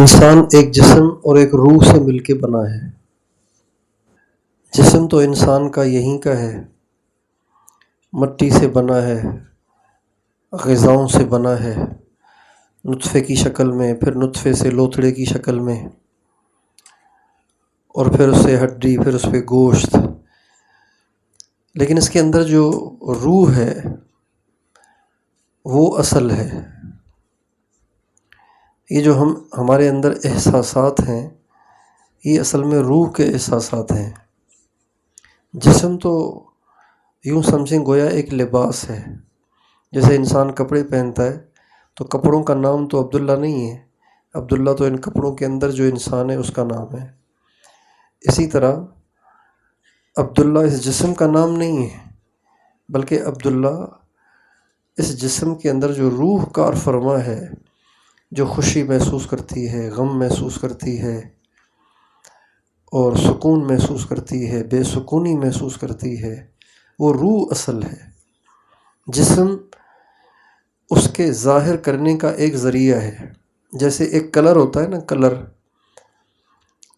انسان ایک جسم اور ایک روح سے مل کے بنا ہے۔ جسم تو انسان کا یہیں کا ہے، مٹی سے بنا ہے، غذاؤں سے بنا ہے، نطفے کی شکل میں، پھر نطفے سے لوتھڑے کی شکل میں، اور پھر اس سے ہڈی، پھر اس پہ گوشت۔ لیکن اس کے اندر جو روح ہے وہ اصل ہے۔ یہ جو ہمارے اندر احساسات ہیں، یہ اصل میں روح کے احساسات ہیں۔ جسم تو یوں سمجھیں گویا ایک لباس ہے۔ جیسے انسان کپڑے پہنتا ہے تو کپڑوں کا نام تو عبداللہ نہیں ہے، عبداللہ تو ان کپڑوں کے اندر جو انسان ہے اس کا نام ہے۔ اسی طرح عبداللہ اس جسم کا نام نہیں ہے، بلکہ عبداللہ اس جسم کے اندر جو روح کار فرما ہے، جو خوشی محسوس کرتی ہے، غم محسوس کرتی ہے، اور سکون محسوس کرتی ہے، بے سکونی محسوس کرتی ہے، وہ روح اصل ہے۔ جسم اس کے ظاہر کرنے کا ایک ذریعہ ہے۔ جیسے ایک کلر ہوتا ہے نا، کلر،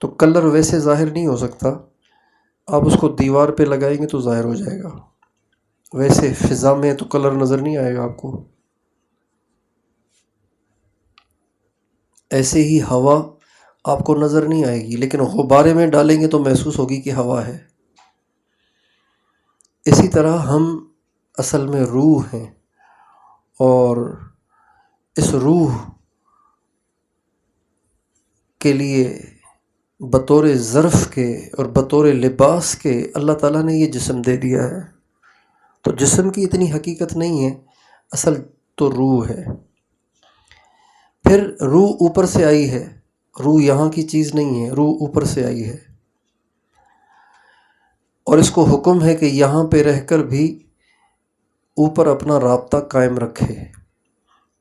تو کلر ویسے ظاہر نہیں ہو سکتا، آپ اس کو دیوار پہ لگائیں گے تو ظاہر ہو جائے گا۔ ویسے فضا میں تو کلر نظر نہیں آئے گا آپ کو۔ ایسے ہی ہوا آپ کو نظر نہیں آئے گی، لیکن غبارے میں ڈالیں گے تو محسوس ہوگی کہ ہوا ہے۔ اسی طرح ہم اصل میں روح ہیں، اور اس روح کے لیے بطور ظرف کے اور بطور لباس کے اللہ تعالیٰ نے یہ جسم دے دیا ہے۔ تو جسم کی اتنی حقیقت نہیں ہے، اصل تو روح ہے۔ پھر روح اوپر سے آئی ہے، روح یہاں کی چیز نہیں ہے، روح اوپر سے آئی ہے، اور اس کو حکم ہے کہ یہاں پہ رہ کر بھی اوپر اپنا رابطہ قائم رکھے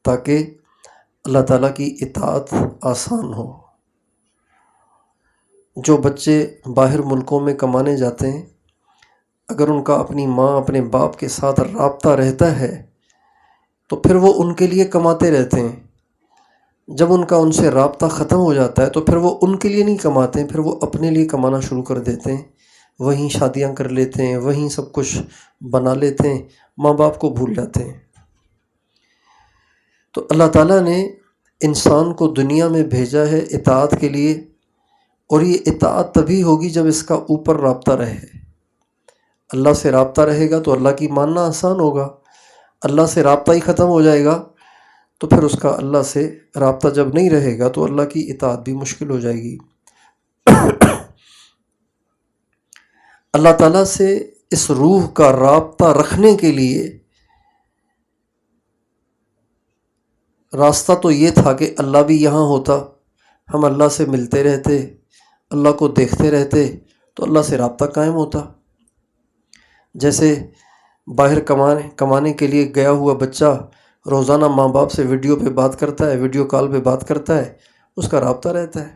تاکہ اللہ تعالیٰ کی اطاعت آسان ہو۔ جو بچے باہر ملکوں میں کمانے جاتے ہیں، اگر ان کا اپنی ماں اپنے باپ کے ساتھ رابطہ رہتا ہے تو پھر وہ ان کے لیے کماتے رہتے ہیں۔ جب ان کا ان سے رابطہ ختم ہو جاتا ہے تو پھر وہ ان کے لیے نہیں کماتے ہیں، پھر وہ اپنے لیے کمانا شروع کر دیتے ہیں، وہیں شادیاں کر لیتے ہیں، وہیں سب کچھ بنا لیتے ہیں، ماں باپ کو بھول جاتے ہیں۔ تو اللہ تعالیٰ نے انسان کو دنیا میں بھیجا ہے اطاعت کے لیے، اور یہ اطاعت تبھی ہوگی جب اس کا اوپر رابطہ رہے۔ اللہ سے رابطہ رہے گا تو اللہ کی ماننا آسان ہوگا، اللہ سے رابطہ ہی ختم ہو جائے گا تو پھر اس کا اللہ سے رابطہ جب نہیں رہے گا تو اللہ کی اطاعت بھی مشکل ہو جائے گی۔ اللہ تعالیٰ سے اس روح کا رابطہ رکھنے کے لیے راستہ تو یہ تھا کہ اللہ بھی یہاں ہوتا، ہم اللہ سے ملتے رہتے، اللہ کو دیکھتے رہتے، تو اللہ سے رابطہ قائم ہوتا۔ جیسے باہر کمانے کے لیے گیا ہوا بچہ روزانہ ماں باپ سے ویڈیو پہ بات کرتا ہے، ویڈیو کال پہ بات کرتا ہے، اس کا رابطہ رہتا ہے۔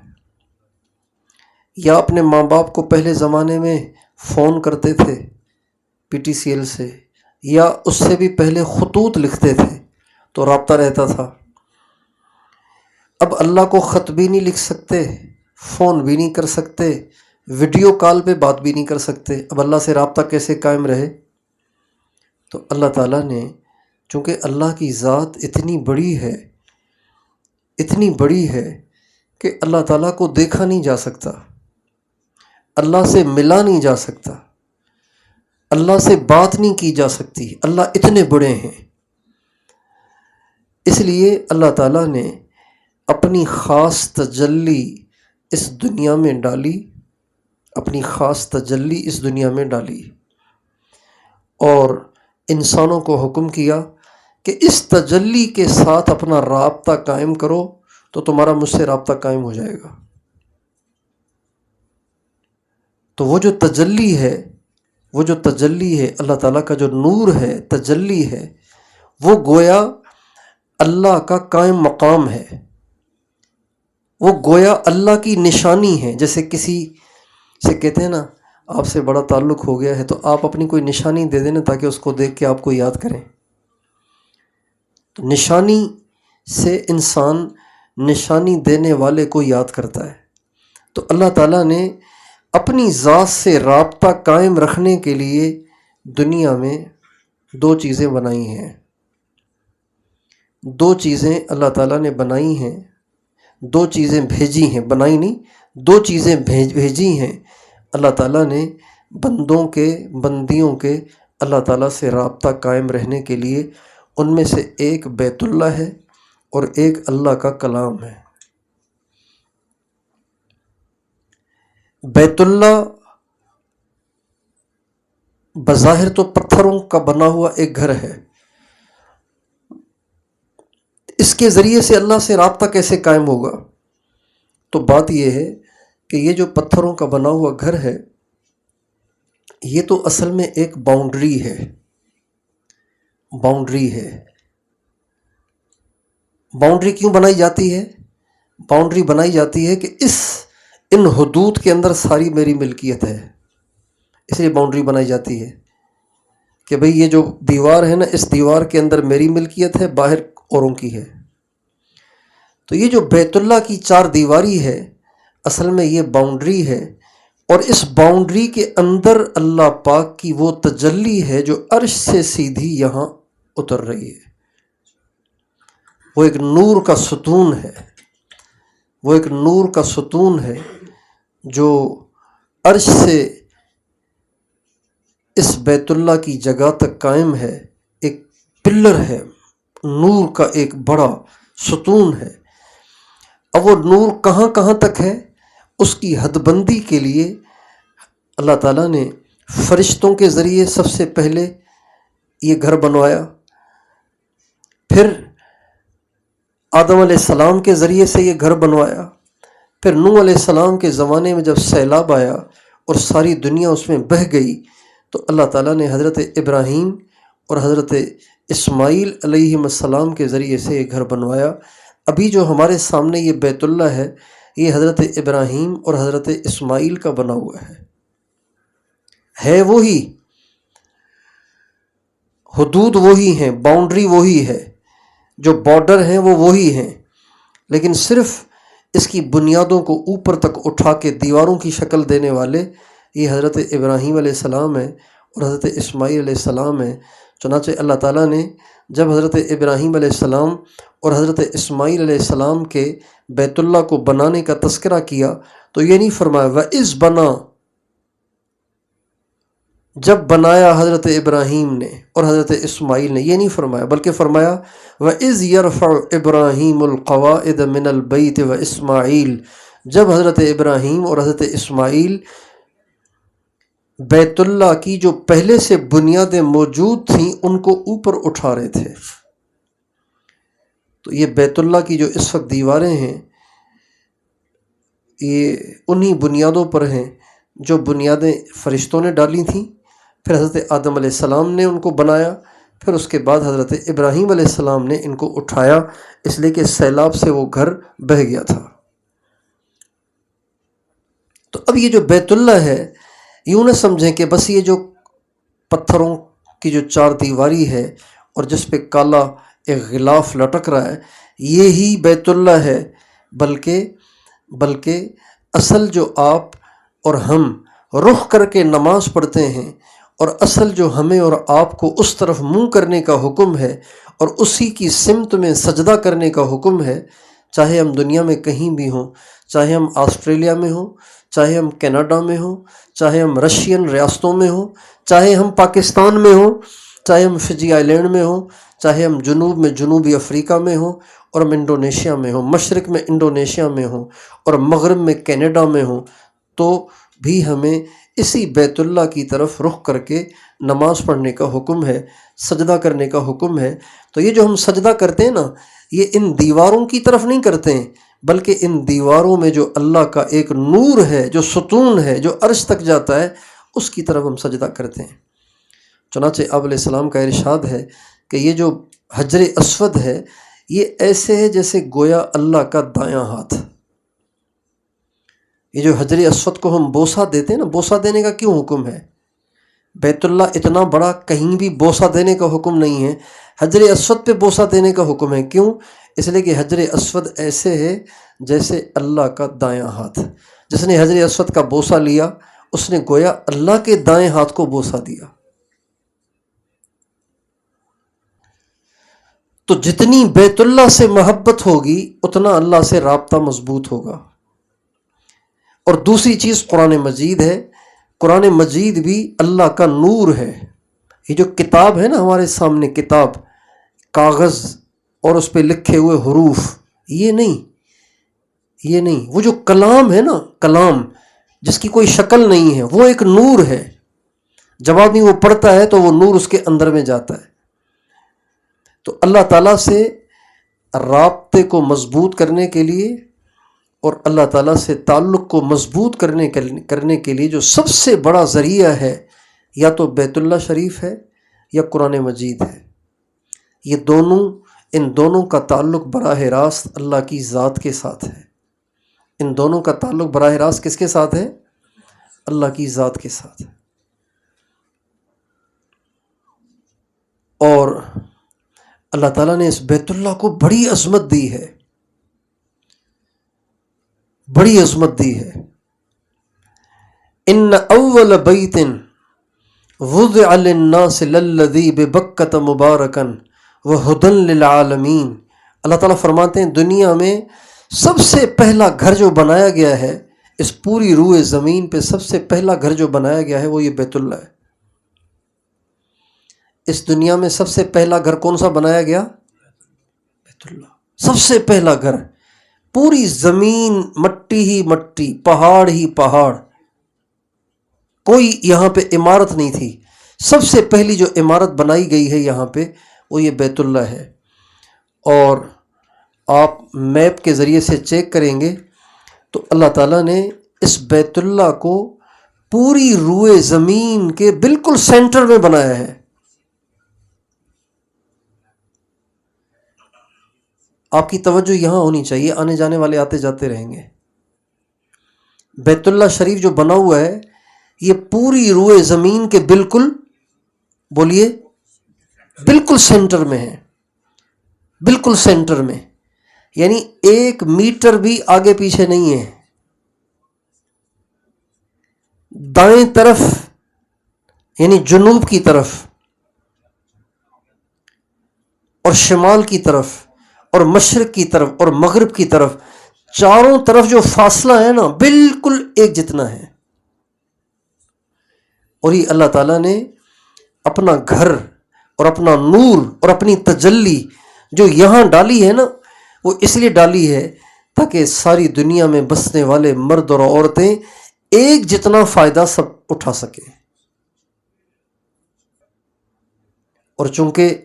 یا اپنے ماں باپ کو پہلے زمانے میں فون کرتے تھے پی ٹی سی ایل سے، یا اس سے بھی پہلے خطوط لکھتے تھے تو رابطہ رہتا تھا۔ اب اللہ کو خط بھی نہیں لکھ سکتے، فون بھی نہیں کر سکتے، ویڈیو کال پہ بات بھی نہیں کر سکتے، اب اللہ سے رابطہ کیسے قائم رہے؟ تو اللہ تعالیٰ نے، چونکہ اللہ کی ذات اتنی بڑی ہے، اتنی بڑی ہے کہ اللہ تعالیٰ کو دیکھا نہیں جا سکتا، اللہ سے ملا نہیں جا سکتا، اللہ سے بات نہیں کی جا سکتی، اللہ اتنے بڑے ہیں۔ اس لیے اللہ تعالیٰ نے اپنی خاص تجلی اس دنیا میں ڈالی، اپنی خاص تجلی اس دنیا میں ڈالی، اور انسانوں کو حکم کیا کہ اس تجلی کے ساتھ اپنا رابطہ قائم کرو تو تمہارا مجھ سے رابطہ قائم ہو جائے گا۔ تو وہ جو تجلی ہے، وہ جو تجلی ہے، اللہ تعالیٰ کا جو نور ہے، تجلی ہے، وہ گویا اللہ کا قائم مقام ہے، وہ گویا اللہ کی نشانی ہے۔ جیسے کسی سے کہتے ہیں نا، آپ سے بڑا تعلق ہو گیا ہے تو آپ اپنی کوئی نشانی دے دیں نا تاکہ اس کو دیکھ کے آپ کو یاد کریں۔ تو نشانی سے انسان نشانی دینے والے کو یاد کرتا ہے۔ تو اللہ تعالیٰ نے اپنی ذات سے رابطہ قائم رکھنے کے لیے دنیا میں دو چیزیں بنائی ہیں، دو چیزیں اللہ تعالیٰ نے بنائی ہیں، دو چیزیں بھیجی ہیں، بنائی نہیں، دو چیزیں بھیجی ہیں اللہ تعالیٰ نے بندیوں کے اللہ تعالیٰ سے رابطہ قائم رہنے کے لیے۔ ان میں سے ایک بیت اللہ ہے اور ایک اللہ کا کلام ہے۔ بیت اللہ بظاہر تو پتھروں کا بنا ہوا ایک گھر ہے، اس کے ذریعے سے اللہ سے رابطہ کیسے قائم ہوگا؟ تو بات یہ ہے کہ یہ جو پتھروں کا بنا ہوا گھر ہے، یہ تو اصل میں ایک باؤنڈری ہے۔ باؤنڈری کیوں بنائی جاتی ہے؟ باؤنڈری بنائی جاتی ہے کہ ان حدود کے اندر ساری میری ملکیت ہے، اس لیے باؤنڈری بنائی جاتی ہے کہ بھئی یہ جو دیوار ہے نا، اس دیوار کے اندر میری ملکیت ہے، باہر اوروں کی ہے۔ تو یہ جو بیت اللہ کی چار دیواری ہے، اصل میں یہ باؤنڈری ہے، اور اس باؤنڈری کے اندر اللہ پاک کی وہ تجلی ہے جو عرش سے سیدھی یہاں اتر رہی ہے۔ وہ ایک نور کا ستون ہے، جو عرش سے اس بیت اللہ کی جگہ تک قائم ہے، ایک پلر ہے، نور کا ایک بڑا ستون ہے۔ اب وہ نور کہاں کہاں تک ہے، اس کی حد بندی کے لیے اللہ تعالیٰ نے فرشتوں کے ذریعے سب سے پہلے یہ گھر بنوایا، پھر آدم علیہ السلام کے ذریعے سے یہ گھر بنوایا، پھر نوح علیہ السلام کے زمانے میں جب سیلاب آیا اور ساری دنیا اس میں بہہ گئی، تو اللہ تعالیٰ نے حضرت ابراہیم اور حضرت اسماعیل علیہ السلام کے ذریعے سے یہ گھر بنوایا۔ ابھی جو ہمارے سامنے یہ بیت اللہ ہے، یہ حضرت ابراہیم اور حضرت اسماعیل کا بنا ہوا ہے وہی، حدود وہی ہیں، باؤنڈری وہی ہے، جو بارڈر ہیں وہ وہی ہیں، لیکن صرف اس کی بنیادوں کو اوپر تک اٹھا کے دیواروں کی شکل دینے والے یہ حضرت ابراہیم علیہ السلام ہیں اور حضرت اسماعیل علیہ السلام ہیں۔ چنانچہ اللہ تعالیٰ نے جب حضرت ابراہیم علیہ السلام اور حضرت اسماعیل علیہ السلام کے بیت اللہ کو بنانے کا تذکرہ کیا تو یہ نہیں فرمایا وَإِذْ بَنَا، جب بنایا حضرت ابراہیم نے اور حضرت اسماعیل نے، یہ نہیں فرمایا، بلکہ فرمایا وَإِذْ يَرْفَعُ إِبْرَاهِيمُ الْقَوَاعِدَ مِنَ الْبَيْتِ وَإِسْمَاعِيل، جب حضرت ابراہیم اور حضرت اسماعیل بیت اللہ کی جو پہلے سے بنیادیں موجود تھیں ان کو اوپر اٹھا رہے تھے۔ تو یہ بیت اللہ کی جو اس وقت دیواریں ہیں، یہ انہی بنیادوں پر ہیں جو بنیادیں فرشتوں نے ڈالی تھیں، پھر حضرت آدم علیہ السلام نے ان کو بنایا، پھر اس کے بعد حضرت ابراہیم علیہ السلام نے ان کو اٹھایا، اس لیے کہ سیلاب سے وہ گھر بہہ گیا تھا۔ تو اب یہ جو بیت اللہ ہے، یوں نہ سمجھیں کہ بس یہ جو پتھروں کی جو چار دیواری ہے اور جس پہ کالا ایک غلاف لٹک رہا ہے یہی بیت اللہ ہے، بلکہ اصل جو آپ اور ہم رخ کر کے نماز پڑھتے ہیں، اور اصل جو ہمیں اور آپ کو اس طرف منہ کرنے کا حکم ہے اور اسی کی سمت میں سجدہ کرنے کا حکم ہے، چاہے ہم دنیا میں کہیں بھی ہوں، چاہے ہم آسٹریلیا میں ہوں، چاہے ہم کینیڈا میں ہوں، چاہے ہم رشین ریاستوں میں ہوں، چاہے ہم پاکستان میں ہوں، چاہے ہم فجی آئی لینڈ میں ہوں، چاہے ہم جنوب میں جنوبی افریقہ میں ہوں اور ہم انڈونیشیا میں ہوں، مشرق میں انڈونیشیا میں ہوں اور مغرب میں کینیڈا میں ہوں، تو بھی ہمیں اسی بیت اللہ کی طرف رخ کر کے نماز پڑھنے کا حکم ہے، سجدہ کرنے کا حکم ہے۔ تو یہ جو ہم سجدہ کرتے ہیں نا، یہ ان دیواروں کی طرف نہیں کرتے ہیں، بلکہ ان دیواروں میں جو اللہ کا ایک نور ہے، جو ستون ہے، جو عرش تک جاتا ہے، اس کی طرف ہم سجدہ کرتے ہیں۔ چنانچہ آپ علیہ السلام کا ارشاد ہے کہ یہ جو حجر اسود ہے، یہ ایسے ہے جیسے گویا اللہ کا دایاں ہاتھ۔ یہ جو حجر اسود کو ہم بوسہ دیتے ہیں نا، بوسہ دینے کا کیوں حکم ہے؟ بیت اللہ اتنا بڑا، کہیں بھی بوسہ دینے کا حکم نہیں ہے، حجر اسود پہ بوسہ دینے کا حکم ہے۔ کیوں؟ اس لیے کہ حجر اسود ایسے ہے جیسے اللہ کا دایاں ہاتھ. جس نے حجر اسود کا بوسہ لیا اس نے گویا اللہ کے دائیں ہاتھ کو بوسہ دیا. تو جتنی بیت اللہ سے محبت ہوگی اتنا اللہ سے رابطہ مضبوط ہوگا. اور دوسری چیز قرآن مجید ہے. قرآن مجید بھی اللہ کا نور ہے. یہ جو کتاب ہے نا ہمارے سامنے، کتاب کاغذ اور اس پہ لکھے ہوئے حروف، یہ نہیں، وہ جو کلام ہے نا، کلام جس کی کوئی شکل نہیں ہے، وہ ایک نور ہے. جب آدمی وہ پڑھتا ہے تو وہ نور اس کے اندر میں جاتا ہے. تو اللہ تعالیٰ سے رابطے کو مضبوط کرنے کے لیے اور اللہ تعالیٰ سے تعلق کو مضبوط کرنے کے لیے جو سب سے بڑا ذریعہ ہے، یا تو بیت اللہ شریف ہے یا قرآن مجید ہے. یہ دونوں، ان دونوں کا تعلق براہ راست اللہ کی ذات کے ساتھ ہے. ان دونوں کا تعلق براہ راست کس کے ساتھ ہے؟ اللہ کی ذات کے ساتھ. اور اللہ تعالیٰ نے اس بیت اللہ کو بڑی عظمت دی ہے، بڑی عظمت دی ہے. ان اول بیت وضع للناس للذی ببکۃ مبارکا وہدی للعالمین. اللہ تعالیٰ فرماتے ہیں دنیا میں سب سے پہلا گھر جو بنایا گیا ہے، اس پوری روئے زمین پہ سب سے پہلا گھر جو بنایا گیا ہے وہ یہ بیت اللہ ہے. اس دنیا میں سب سے پہلا گھر کون سا بنایا گیا؟ بیت اللہ. سب سے پہلا گھر. پوری زمین مٹی ہی مٹی، پہاڑ ہی پہاڑ، کوئی یہاں پہ عمارت نہیں تھی. سب سے پہلی جو عمارت بنائی گئی ہے یہاں پہ وہ یہ بیت اللہ ہے. اور آپ میپ کے ذریعے سے چیک کریں گے تو اللہ تعالیٰ نے اس بیت اللہ کو پوری روئے زمین کے بالکل سینٹر میں بنایا ہے. آپ کی توجہ یہاں ہونی چاہیے، آنے جانے والے آتے جاتے رہیں گے. بیت اللہ شریف جو بنا ہوا ہے یہ پوری روئے زمین کے بالکل، بولیے، بالکل سینٹر میں ہے. بالکل سینٹر میں، یعنی 1 میٹر بھی آگے پیچھے نہیں ہے. دائیں طرف یعنی جنوب کی طرف اور شمال کی طرف اور مشرق کی طرف اور مغرب کی طرف، چاروں طرف جو فاصلہ ہے نا بالکل ایک جتنا ہے. اور یہ اللہ تعالیٰ نے اپنا گھر اور اپنا نور اور اپنی تجلی جو یہاں ڈالی ہے نا، وہ اس لیے ڈالی ہے تاکہ ساری دنیا میں بسنے والے مرد اور عورتیں ایک جتنا فائدہ سب اٹھا سکیں. اور چونکہ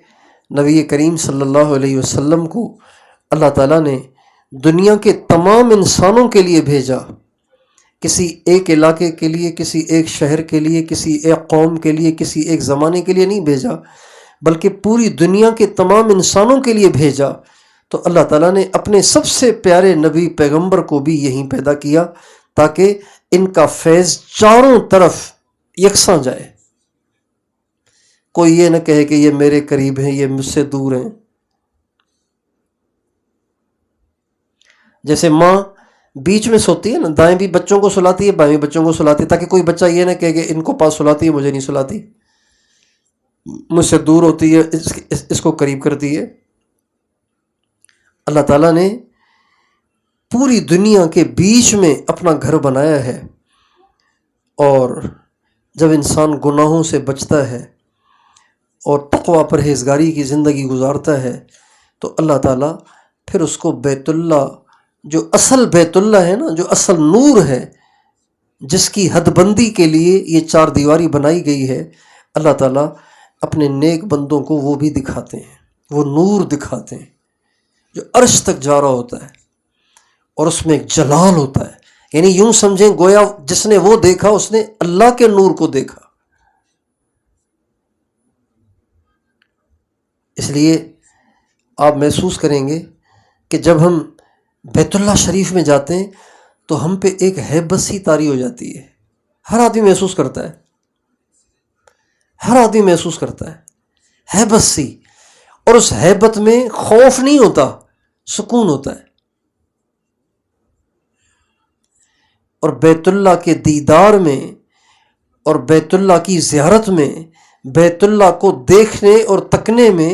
نبی کریم صلی اللہ علیہ وسلم کو اللہ تعالیٰ نے دنیا کے تمام انسانوں کے لیے بھیجا، کسی ایک علاقے کے لیے، کسی ایک شہر کے لیے، کسی ایک قوم کے لیے، کسی ایک زمانے کے لیے نہیں بھیجا، بلکہ پوری دنیا کے تمام انسانوں کے لیے بھیجا. تو اللہ تعالیٰ نے اپنے سب سے پیارے نبی پیغمبر کو بھی یہیں پیدا کیا تاکہ ان کا فیض چاروں طرف یکساں جائے. کوئی یہ نہ کہے کہ یہ میرے قریب ہیں، یہ مجھ سے دور ہیں. جیسے ماں بیچ میں سوتی ہے نا، دائیں بھی بچوں کو سلاتی ہے، بائیں بھی بچوں کو سلاتی ہے، تاکہ کوئی بچہ یہ نہ کہے کہ ان کو پاس سلاتی ہے، مجھے نہیں سلاتی، مجھ سے دور ہوتی ہے، اس کو قریب کرتی ہے. اللہ تعالیٰ نے پوری دنیا کے بیچ میں اپنا گھر بنایا ہے. اور جب انسان گناہوں سے بچتا ہے اور تقوی پرہیزگاری کی زندگی گزارتا ہے تو اللہ تعالیٰ پھر اس کو بیت اللہ، جو اصل بیت اللہ ہے نا، جو اصل نور ہے، جس کی حد بندی کے لیے یہ 4 دیواری بنائی گئی ہے، اللہ تعالیٰ اپنے نیک بندوں کو وہ بھی دکھاتے ہیں، وہ نور دکھاتے ہیں جو عرش تک جا رہا ہوتا ہے. اور اس میں ایک جلال ہوتا ہے، یعنی یوں سمجھیں گویا جس نے وہ دیکھا اس نے اللہ کے نور کو دیکھا. اس لیے آپ محسوس کریں گے کہ جب ہم بیت اللہ شریف میں جاتے ہیں تو ہم پہ ایک ہیبت سی طاری ہو جاتی ہے. ہر آدمی محسوس کرتا ہے، ہر آدمی محسوس کرتا ہے ہیبت سی. اور اس ہیبت میں خوف نہیں ہوتا، سکون ہوتا ہے. اور بیت اللہ کے دیدار میں اور بیت اللہ کی زیارت میں، بیت اللہ کو دیکھنے اور تکنے میں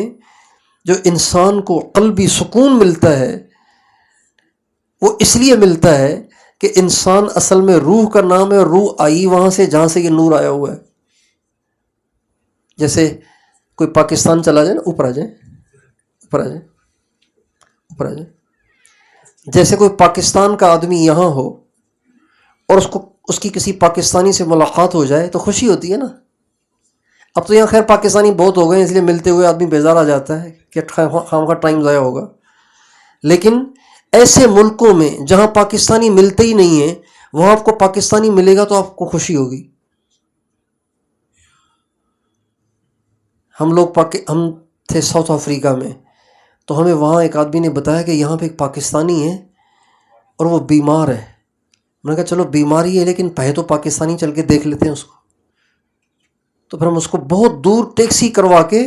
جو انسان کو قلبی سکون ملتا ہے، وہ اس لیے ملتا ہے کہ انسان اصل میں روح کا نام ہے، اور روح آئی وہاں سے جہاں سے یہ نور آیا ہوا ہے. جیسے کوئی پاکستان چلا جائے نا، اوپر آ جائیں، اوپر آ جائیں، اوپر آ جائیں. جیسے کوئی پاکستان کا آدمی یہاں ہو اور اس کی کسی پاکستانی سے ملاقات ہو جائے تو خوشی ہوتی ہے نا. اب تو یہاں خیر پاکستانی بہت ہو گئے اس لیے ملتے ہوئے آدمی بیزار آ جاتا ہے کہ خام کا ٹائم ضائع ہوگا. لیکن ایسے ملکوں میں جہاں پاکستانی ملتے ہی نہیں ہیں، وہاں آپ کو پاکستانی ملے گا تو آپ کو خوشی ہوگی. ہم تھے ساؤتھ افریقہ میں، تو ہمیں وہاں ایک آدمی نے بتایا کہ یہاں پہ ایک پاکستانی ہے اور وہ بیمار ہے. میں نے کہا چلو بیماری ہے لیکن پہلے تو پاکستانی چل کے دیکھ لیتے ہیں اس کو. تو پھر ہم اس کو بہت دور ٹیکسی کروا کے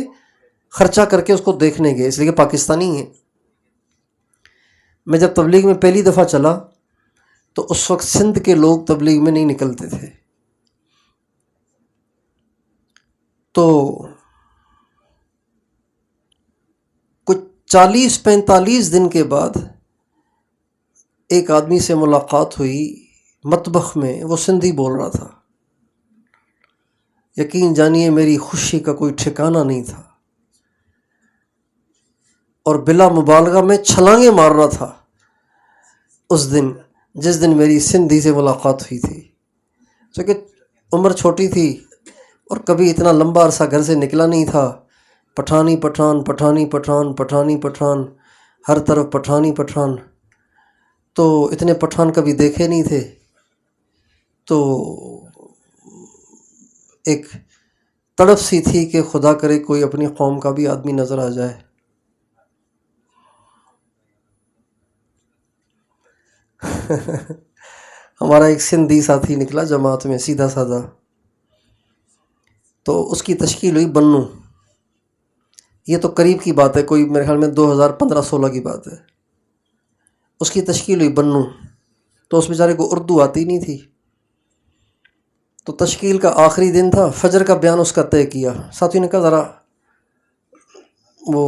خرچہ کر کے اس کو دیکھنے گئے، اس لیے کہ پاکستانی ہے. میں جب تبلیغ میں پہلی دفعہ چلا تو اس وقت سندھ کے لوگ تبلیغ میں نہیں نکلتے تھے. تو کچھ 40-45 دن کے بعد ایک آدمی سے ملاقات ہوئی مطبخ میں، وہ سندھی بول رہا تھا. یقین جانیے میری خوشی کا کوئی ٹھکانہ نہیں تھا، اور بلا مبالغہ میں چھلانگیں مار رہا تھا اس دن جس دن میری سندھی سے ملاقات ہوئی تھی. چونکہ عمر چھوٹی تھی اور کبھی اتنا لمبا عرصہ گھر سے نکلا نہیں تھا. پٹھانی پٹھان، پٹھانی پٹھان، پٹھانی پٹھان، ہر طرف پٹھانی پٹھان. تو اتنے پٹھان کبھی دیکھے نہیں تھے. تو ایک تڑپ سی تھی کہ خدا کرے کوئی اپنی قوم کا بھی آدمی نظر آ جائے. ہمارا ایک سندھی ساتھی نکلا جماعت میں، سیدھا سادہ. تو اس کی تشکیل ہوئی بنو. یہ تو قریب کی بات ہے، کوئی میرے خیال میں 2015-16 کی بات ہے. اس کی تشکیل ہوئی بنو. تو اس بیچارے کو اردو آتی نہیں تھی. تو تشکیل کا آخری دن تھا، فجر کا بیان اس کا طے کیا. ساتھی نے کہا ذرا وہ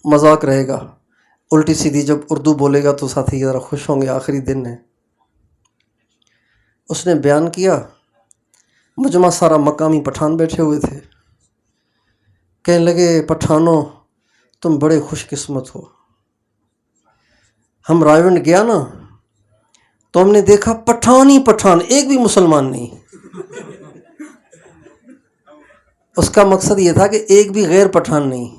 مذاق رہے گا، الٹی سیدھی جب اردو بولے گا تو ساتھی ذرا خوش ہوں گے، آخری دن ہے. اس نے بیان کیا. مجمع سارا مقامی پٹھان بیٹھے ہوئے تھے. کہنے لگے پٹھانوں تم بڑے خوش قسمت ہو. ہم رائیونڈ گیا نا تو ہم نے دیکھا پٹھان ہی پٹھان، ایک بھی مسلمان نہیں. اس کا مقصد یہ تھا کہ ایک بھی غیر پٹھان نہیں.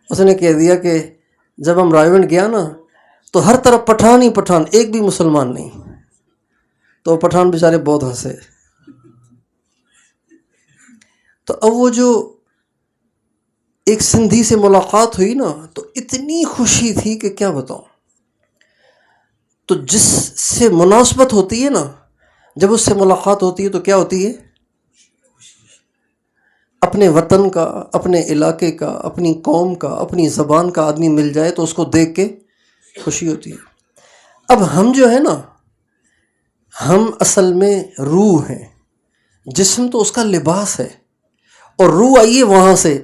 اس نے کہہ دیا کہ جب ہم رائیونڈ گیا نا تو ہر طرف پٹھان ہی پٹھان، ایک بھی مسلمان نہیں. تو پٹھان بیچارے بہت ہنسے. تو اب وہ جو ایک سندھی سے ملاقات ہوئی نا تو اتنی خوشی تھی کہ کیا بتاؤں. تو جس سے مناسبت ہوتی ہے نا، جب اس سے ملاقات ہوتی ہے تو کیا ہوتی ہے؟ اپنے وطن کا، اپنے علاقے کا، اپنی قوم کا، اپنی زبان کا آدمی مل جائے تو اس کو دیکھ کے خوشی ہوتی ہے. اب ہم جو ہے نا، ہم اصل میں روح ہیں، جسم تو اس کا لباس ہے. اور روح آئی ہے وہاں سے،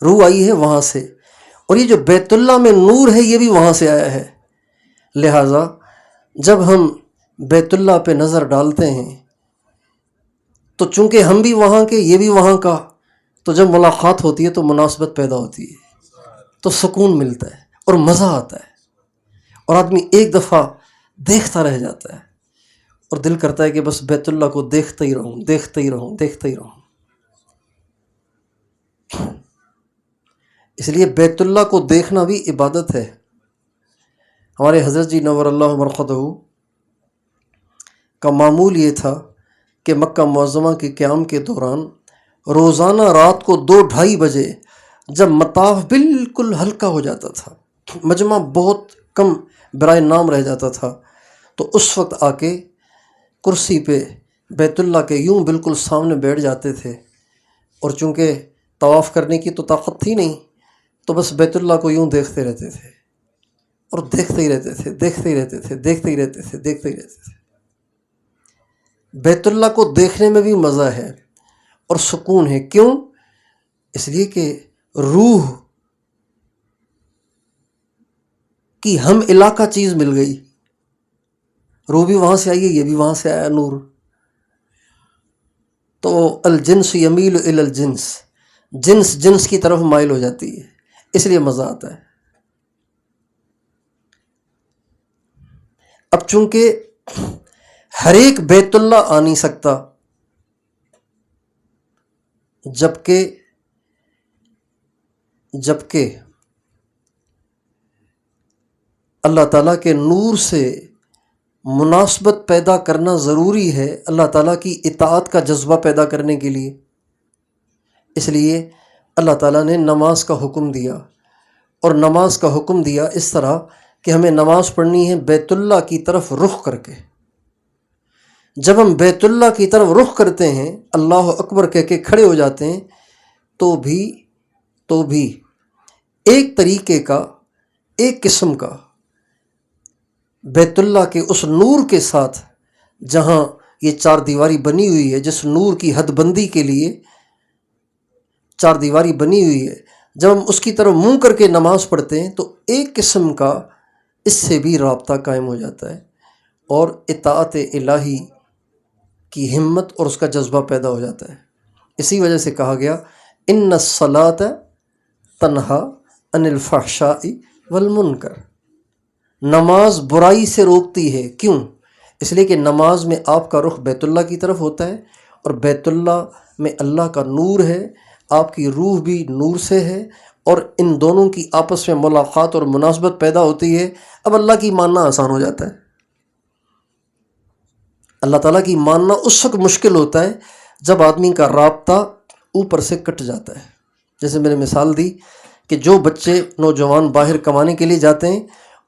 روح آئی ہے وہاں سے. اور یہ جو بیت اللہ میں نور ہے یہ بھی وہاں سے آیا ہے. لہٰذا جب ہم بیت اللہ پہ نظر ڈالتے ہیں تو چونکہ ہم بھی وہاں کے، یہ بھی وہاں کا، تو جب ملاقات ہوتی ہے تو مناسبت پیدا ہوتی ہے، تو سکون ملتا ہے اور مزہ آتا ہے. اور آدمی ایک دفعہ دیکھتا رہ جاتا ہے اور دل کرتا ہے کہ بس بیت اللہ کو دیکھتا ہی رہوں، دیکھتا ہی رہوں، دیکھتا ہی رہوں. اس لیے بیت اللہ کو دیکھنا بھی عبادت ہے. ہمارے حضرت جی نور اللہ مرقدہ کا معمول یہ تھا کہ مکہ معظمہ کے قیام کے دوران روزانہ رات کو 2-2:30 بجے جب مطاف بالکل ہلکا ہو جاتا تھا، مجمع بہت کم برائے نام رہ جاتا تھا، تو اس وقت آ کے کرسی پہ بیت اللہ کے یوں بالکل سامنے بیٹھ جاتے تھے. اور چونکہ طواف کرنے کی تو طاقت تھی نہیں تو بس بیت اللہ کو یوں دیکھتے رہتے تھے اور دیکھتے ہی رہتے تھے، دیکھتے ہی رہتے تھے، دیکھتے ہی رہتے تھے، دیکھتے ہی رہتے تھے۔ بیت اللہ کو دیکھنے میں بھی مزہ ہے اور سکون ہے۔ کیوں؟ اس لیے کہ روح کی ہم علاقہ چیز مل گئی، روح بھی وہاں سے آئی ہے، یہ بھی وہاں سے آیا نور۔ تو الجنس یمیل الی الجنس، جنس جنس کی طرف مائل ہو جاتی ہے، اس لیے مزہ آتا ہے۔ اب چونکہ ہر ایک بیت اللہ آ نہیں سکتا، جبکہ اللہ تعالیٰ کے نور سے مناسبت پیدا کرنا ضروری ہے اللہ تعالیٰ کی اطاعت کا جذبہ پیدا کرنے کے لیے۔ اس لیے اللہ تعالیٰ نے نماز کا حکم دیا، اور نماز کا حکم دیا اس طرح کہ ہمیں نماز پڑھنی ہے بیت اللہ کی طرف رخ کر کے۔ جب ہم بیت اللہ کی طرف رخ کرتے ہیں، اللہ اکبر کہہ کے کھڑے ہو جاتے ہیں، تو بھی ایک طریقے کا، ایک قسم کا بیت اللہ کے اس نور کے ساتھ، جہاں یہ چار دیواری بنی ہوئی ہے، جس نور کی حد بندی کے لیے چار دیواری بنی ہوئی ہے، جب ہم اس کی طرف منہ کر کے نماز پڑھتے ہیں تو ایک قسم کا اس سے بھی رابطہ قائم ہو جاتا ہے، اور اطاعت الہی کی ہمت اور اس کا جذبہ پیدا ہو جاتا ہے۔ اسی وجہ سے کہا گیا ان الصلاۃ تنہا عن الفحشاء والمنکر، نماز برائی سے روکتی ہے۔ کیوں؟ اس لیے کہ نماز میں آپ کا رخ بیت اللہ کی طرف ہوتا ہے، اور بیت اللہ میں اللہ کا نور ہے، آپ کی روح بھی نور سے ہے، اور ان دونوں کی آپس میں ملاقات اور مناسبت پیدا ہوتی ہے۔ اب اللہ کی ماننا آسان ہو جاتا ہے۔ اللہ تعالیٰ کی ماننا اس وقت مشکل ہوتا ہے جب آدمی کا رابطہ اوپر سے کٹ جاتا ہے۔ جیسے میں نے مثال دی کہ جو بچے نوجوان باہر کمانے کے لیے جاتے ہیں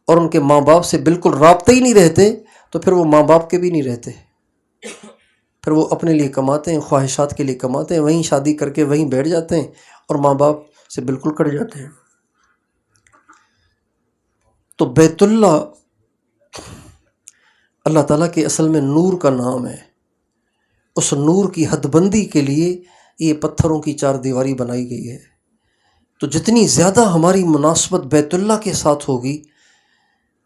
اور ان کے ماں باپ سے بالکل رابطے ہی نہیں رہتے، تو پھر وہ ماں باپ کے بھی نہیں رہتے، پھر وہ اپنے لیے کماتے ہیں، خواہشات کے لیے کماتے ہیں، وہیں شادی کر کے وہیں بیٹھ جاتے ہیں اور ماں باپ سے بالکل کٹ جاتے ہیں۔ تو بیت اللہ اللہ تعالیٰ کے اصل میں نور کا نام ہے۔ اس نور کی حد بندی کے لیے یہ پتھروں کی چار دیواری بنائی گئی ہے۔ تو جتنی زیادہ ہماری مناسبت بیت اللہ کے ساتھ ہوگی،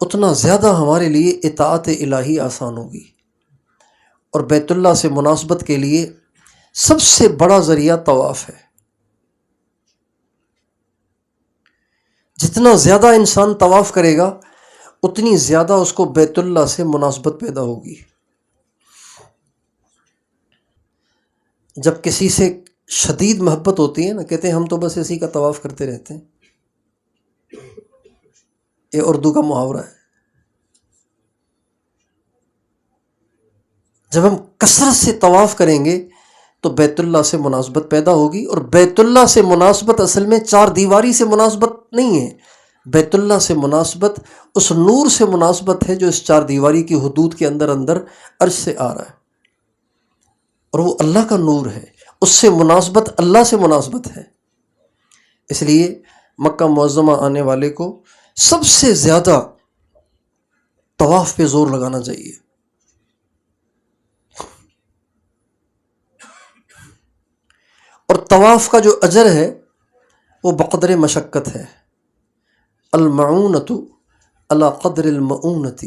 اتنا زیادہ ہمارے لیے اطاعت الہی آسان ہوگی۔ اور بیت اللہ سے مناسبت کے لیے سب سے بڑا ذریعہ طواف ہے۔ جتنا زیادہ انسان طواف کرے گا، اتنی زیادہ اس کو بیت اللہ سے مناسبت پیدا ہوگی۔ جب کسی سے شدید محبت ہوتی ہے نا، کہتے ہیں ہم تو بس اسی کا طواف کرتے رہتے ہیں، یہ اردو کا محاورہ ہے۔ جب ہم کثرت سے طواف کریں گے تو بیت اللہ سے مناسبت پیدا ہوگی، اور بیت اللہ سے مناسبت اصل میں چار دیواری سے مناسبت نہیں ہے، بیت اللہ سے مناسبت اس نور سے مناسبت ہے جو اس چار دیواری کی حدود کے اندر عرش سے آ رہا ہے، اور وہ اللہ کا نور ہے، اس سے مناسبت اللہ سے مناسبت ہے۔ اس لیے مکہ معظمہ آنے والے کو سب سے زیادہ طواف پہ زور لگانا چاہیے۔ اور طواف کا جو اجر ہے وہ بقدر مشقت ہے۔ المعونۃ علی قدر المعونۃ،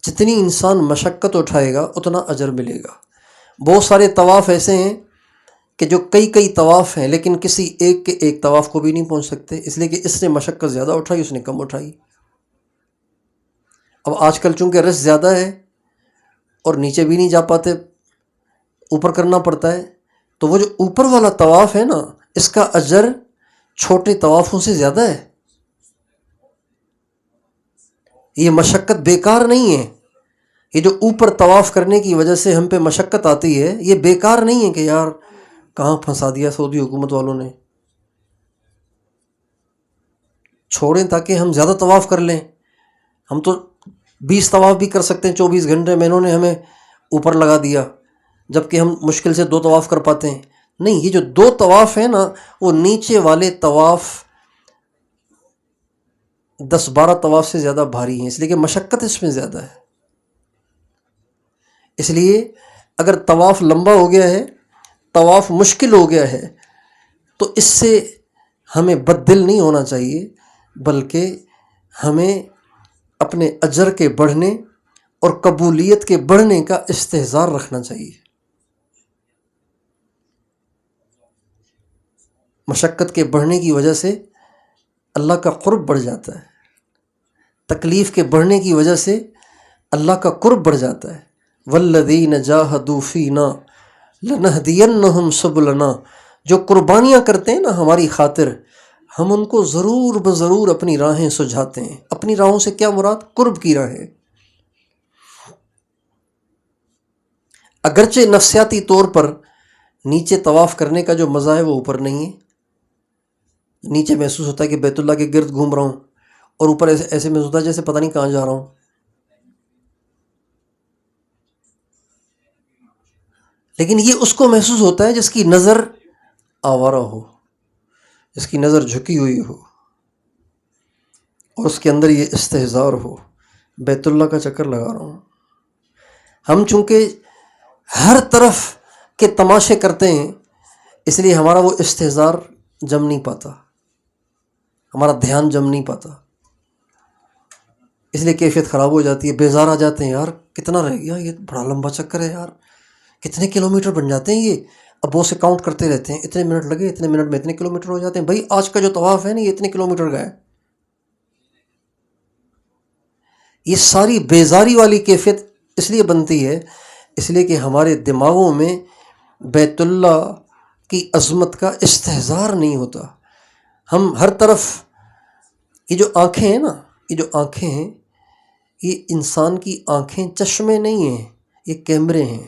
جتنی انسان مشقت اٹھائے گا اتنا اجر ملے گا۔ بہت سارے طواف ایسے ہیں کہ جو کئی طواف ہیں، لیکن کسی ایک کے ایک طواف کو بھی نہیں پہنچ سکتے، اس لیے کہ اس نے مشقت زیادہ اٹھائی، اس نے کم اٹھائی۔ اب آج کل چونکہ رش زیادہ ہے اور نیچے بھی نہیں جا پاتے، اوپر کرنا پڑتا ہے، تو وہ جو اوپر والا طواف ہے نا، اس کا اجر چھوٹے طوافوں سے زیادہ ہے۔ یہ مشقت بیکار نہیں ہے، یہ جو اوپر طواف کرنے کی وجہ سے ہم پہ مشقت آتی ہے، یہ بیکار نہیں ہے کہ یار کہاں پھنسا دیا سعودی حکومت والوں نے۔ چھوڑیں تاکہ ہم زیادہ طواف کر لیں، ہم تو 20 طواف بھی کر سکتے ہیں 24 گھنٹے میں، انہوں نے ہمیں اوپر لگا دیا، جبکہ ہم مشکل سے 2 طواف کر پاتے ہیں۔ نہیں، یہ جو 2 طواف ہیں نا، وہ نیچے والے طواف 10-12 طواف سے زیادہ بھاری ہیں، اس لیے کہ مشقت اس میں زیادہ ہے۔ اس لیے اگر طواف لمبا ہو گیا ہے، طواف مشکل ہو گیا ہے، تو اس سے ہمیں بددل نہیں ہونا چاہیے، بلکہ ہمیں اپنے اجر کے بڑھنے اور قبولیت کے بڑھنے کا استحضار رکھنا چاہیے۔ مشقت کے بڑھنے کی وجہ سے اللہ کا قرب بڑھ جاتا ہے، تکلیف کے بڑھنے کی وجہ سے اللہ کا قرب بڑھ جاتا ہے۔ والذین جاہدوا فینا لنہدینہم سبلنا، جو قربانیاں کرتے ہیں نا ہماری خاطر، ہم ان کو ضرور بضرور اپنی راہیں سجھاتے ہیں۔ اپنی راہوں سے کیا مراد؟ قرب کی راہیں۔ اگرچہ نفسیاتی طور پر نیچے طواف کرنے کا جو مزہ ہے وہ اوپر نہیں ہے، نیچے محسوس ہوتا ہے کہ بیت اللہ کے گرد گھوم رہا ہوں، اور اوپر ایسے محسوس ہوتا ہے جیسے پتہ نہیں کہاں جا رہا ہوں۔ لیکن یہ اس کو محسوس ہوتا ہے جس کی نظر آوارہ ہو، جس کی نظر جھکی ہوئی ہو، اور اس کے اندر یہ استحضار ہو، بیت اللہ کا چکر لگا رہا ہوں۔ ہم چونکہ ہر طرف کے تماشے کرتے ہیں، اس لیے ہمارا وہ استحضار جم نہیں پاتا، ہمارا دھیان جم نہیں پاتا، اس لیے کیفیت خراب ہو جاتی ہے۔ بیزار آ جاتے ہیں، یار کتنا رہ گیا، یہ بڑا لمبا چکر ہے یار، کتنے کلومیٹر بن جاتے ہیں یہ، اب وہ سے کاؤنٹ کرتے رہتے ہیں، اتنے منٹ لگے، اتنے منٹ میں اتنے کلومیٹر ہو جاتے ہیں۔ بھائی آج کا جو طواف ہے نا، یہ اتنے کلومیٹر کا ہے۔ یہ ساری بیزاری والی کیفیت اس لیے بنتی ہے، اس لیے کہ ہمارے دماغوں میں بیت اللہ کی عظمت کا استحضار نہیں ہوتا۔ ہم ہر طرف، یہ جو آنکھیں ہیں نا، یہ جو آنکھیں ہیں، یہ انسان کی آنکھیں چشمے نہیں ہیں، یہ کیمرے ہیں۔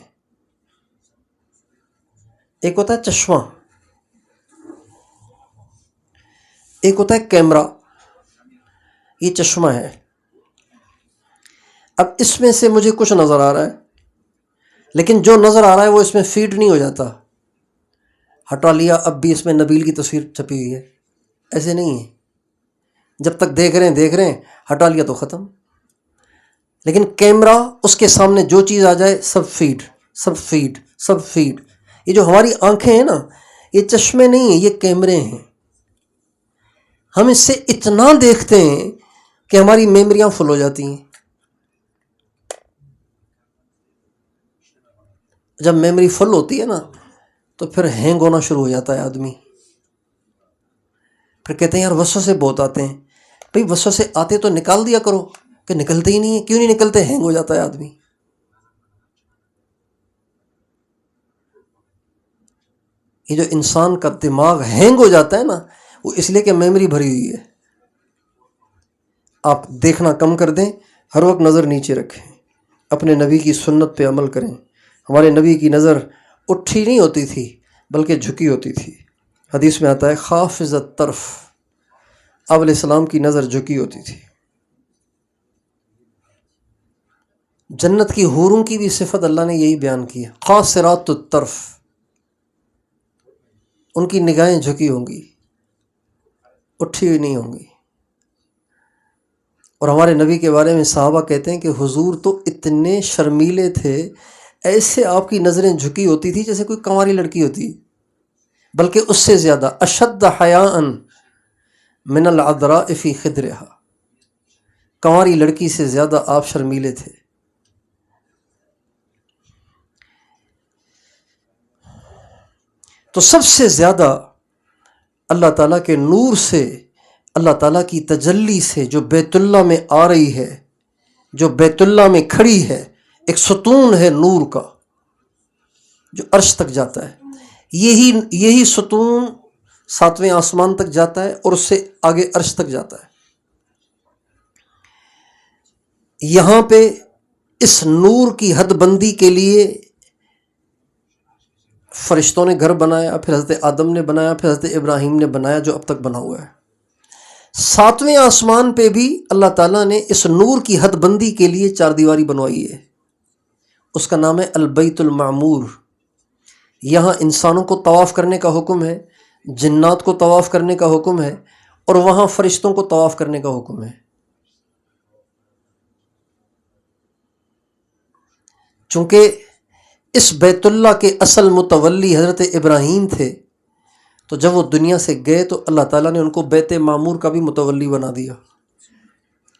ایک ہوتا ہے چشمہ، ایک ہوتا ہے کیمرہ، یہ چشمہ ہے۔ اب اس میں سے مجھے کچھ نظر آ رہا ہے، لیکن جو نظر آ رہا ہے وہ اس میں فیڈ نہیں ہو جاتا۔ ہٹا لیا، اب بھی اس میں نبیل کی تصویر چھپی ہوئی ہے، ایسے نہیں ہے۔ جب تک دیکھ رہے ہیں، ہٹا لیا تو ختم۔ لیکن کیمرہ، اس کے سامنے جو چیز آ جائے سب فیڈ، سب فیڈ، سب فیڈ۔ یہ جو ہماری آنکھیں ہیں نا، یہ چشمے نہیں ہیں، یہ کیمرے ہیں۔ ہم اس سے اتنا دیکھتے ہیں کہ ہماری میموریاں فل ہو جاتی ہیں۔ جب میموری فل ہوتی ہے نا، تو پھر ہینگ ہونا شروع ہو جاتا ہے آدمی۔ پھر کہتے ہیں یار وسوسے بہت آتے ہیں۔ بھئی وسوسے آتے تو نکال دیا کرو، کہ نکلتے ہی نہیں ہیں۔ کیوں نہیں نکلتے؟ ہینگ ہو جاتا ہے آدمی۔ یہ جو انسان کا دماغ ہینگ ہو جاتا ہے نا، وہ اس لیے کہ میموری بھری ہوئی ہے۔ آپ دیکھنا کم کر دیں، ہر وقت نظر نیچے رکھیں، اپنے نبی کی سنت پہ عمل کریں۔ ہمارے نبی کی نظر اٹھی نہیں ہوتی تھی، بلکہ جھکی ہوتی تھی۔ حدیث میں آتا ہے خافضت طرف، آپ علیہ السلام کی نظر جھکی ہوتی تھی۔ جنت کی حوروں کی بھی صفت اللہ نے یہی بیان کی ہے، قاصرات الطرف، ان کی نگاہیں جھکی ہوں گی، اٹھی ہوئی نہیں ہوں گی۔ اور ہمارے نبی کے بارے میں صحابہ کہتے ہیں کہ حضور تو اتنے شرمیلے تھے، ایسے آپ کی نظریں جھکی ہوتی تھی جیسے کوئی کنواری لڑکی ہوتی، بلکہ اس سے زیادہ اشد حیاء من العذراء فی خدرہا، کنواری لڑکی سے زیادہ آپ شرمیلے تھے۔ تو سب سے زیادہ اللہ تعالیٰ کے نور سے، اللہ تعالیٰ کی تجلی سے جو بیت اللہ میں آ رہی ہے، جو بیت اللہ میں کھڑی ہے، ایک ستون ہے نور کا جو عرش تک جاتا ہے۔ یہی ستون 7ویں آسمان تک جاتا ہے، اور اس سے آگے عرش تک جاتا ہے۔ یہاں پہ اس نور کی حد بندی کے لیے فرشتوں نے گھر بنایا، پھر حضرت آدم نے بنایا، پھر حضرت ابراہیم نے بنایا، جو اب تک بنا ہوا ہے۔ 7ویں آسمان پہ بھی اللہ تعالیٰ نے اس نور کی حد بندی کے لیے 4 دیواری بنوائی ہے، اس کا نام ہے البیت المعمور۔ یہاں انسانوں کو طواف کرنے کا حکم ہے، جنات کو طواف کرنے کا حکم ہے، اور وہاں فرشتوں کو طواف کرنے کا حکم ہے۔ چونکہ اس بیت اللہ کے اصل متولی حضرت ابراہیم تھے، تو جب وہ دنیا سے گئے تو اللہ تعالیٰ نے ان کو بیت معمور کا بھی متولی بنا دیا۔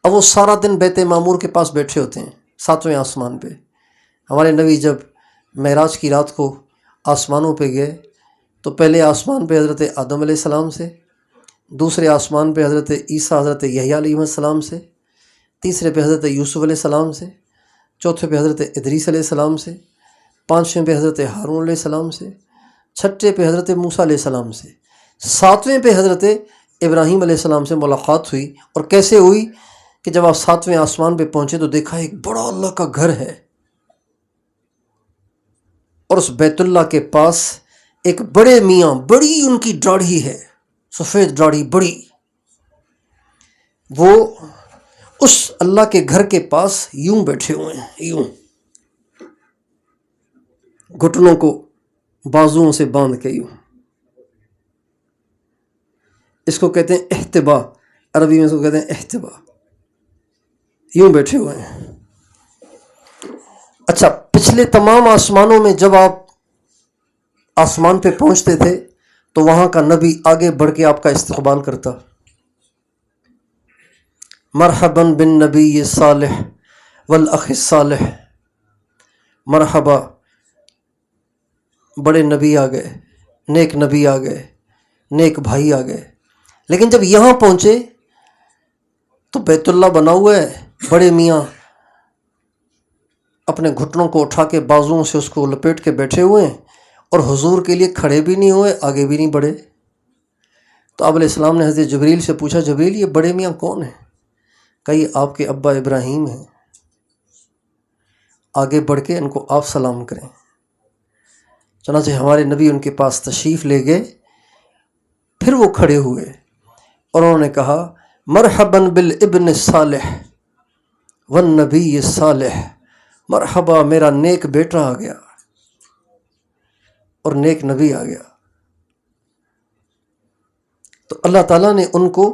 اب وہ سارا دن بیت معمور کے پاس بیٹھے ہوتے ہیں 7ویں آسمان پہ۔ ہمارے نبی جب معراج کی رات کو آسمانوں پہ گئے تو پہلے آسمان پہ حضرت آدم علیہ السلام سے، دوسرے آسمان پہ حضرت عیسیٰ حضرت یحییٰ علیہ السلام سے، تیسرے پہ حضرت یوسف علیہ السلام سے، چوتھے پہ حضرت ادریس علیہ السلام سے، پانچویں پہ حضرت ہارون علیہ السلام سے، چھٹے پہ حضرت موسیٰ علیہ السلام سے، ساتویں پہ حضرت ابراہیم علیہ السلام سے ملاقات ہوئی۔ اور کیسے ہوئی کہ جب آپ 7ویں آسمان پہ پہنچے تو دیکھا ایک بڑا اللہ کا گھر ہے، اور اس بیت اللہ کے پاس ایک بڑے میاں، بڑی ان کی داڑھی ہے، سفید داڑھی بڑی، وہ اس اللہ کے گھر کے پاس یوں بیٹھے ہوئے ہیں، یوں گھٹنوں کو بازوؤں سے باندھ کے، یوں، اس کو کہتے ہیں احتبا، عربی میں اس کو کہتے ہیں احتبا، یوں بیٹھے ہوئے ہیں۔ اچھا، پچھلے تمام آسمانوں میں جب آپ آسمان پہ پہنچتے تھے تو وہاں کا نبی آگے بڑھ کے آپ کا استقبال کرتا، مرحباً بالنبی صالح والاخ صالح، مرحبا، بڑے نبی آ گئے، نیک نبی آ گئے، نیک بھائی آ گئے۔ لیکن جب یہاں پہنچے تو بیت اللہ بنا ہوا ہے، بڑے میاں اپنے گھٹنوں کو اٹھا کے بازوؤں سے اس کو لپیٹ کے بیٹھے ہوئے ہیں، اور حضور کے لیے کھڑے بھی نہیں ہوئے، آگے بھی نہیں بڑھے۔ تو آپ علیہ السلام نے حضرت جبریل سے پوچھا، جبریل یہ بڑے میاں کون ہیں؟ کہ یہ آپ کے ابا ابراہیم ہیں، آگے بڑھ کے ان کو آپ سلام کریں۔ چنانچہ ہمارے نبی ان کے پاس تشریف لے گئے، پھر وہ کھڑے ہوئے اور انہوں نے کہا، مرحباً بالابن الصالح والنبی الصالح، مرحبا، میرا نیک بیٹا آ گیا اور نیک نبی آ گیا۔ تو اللہ تعالیٰ نے ان کو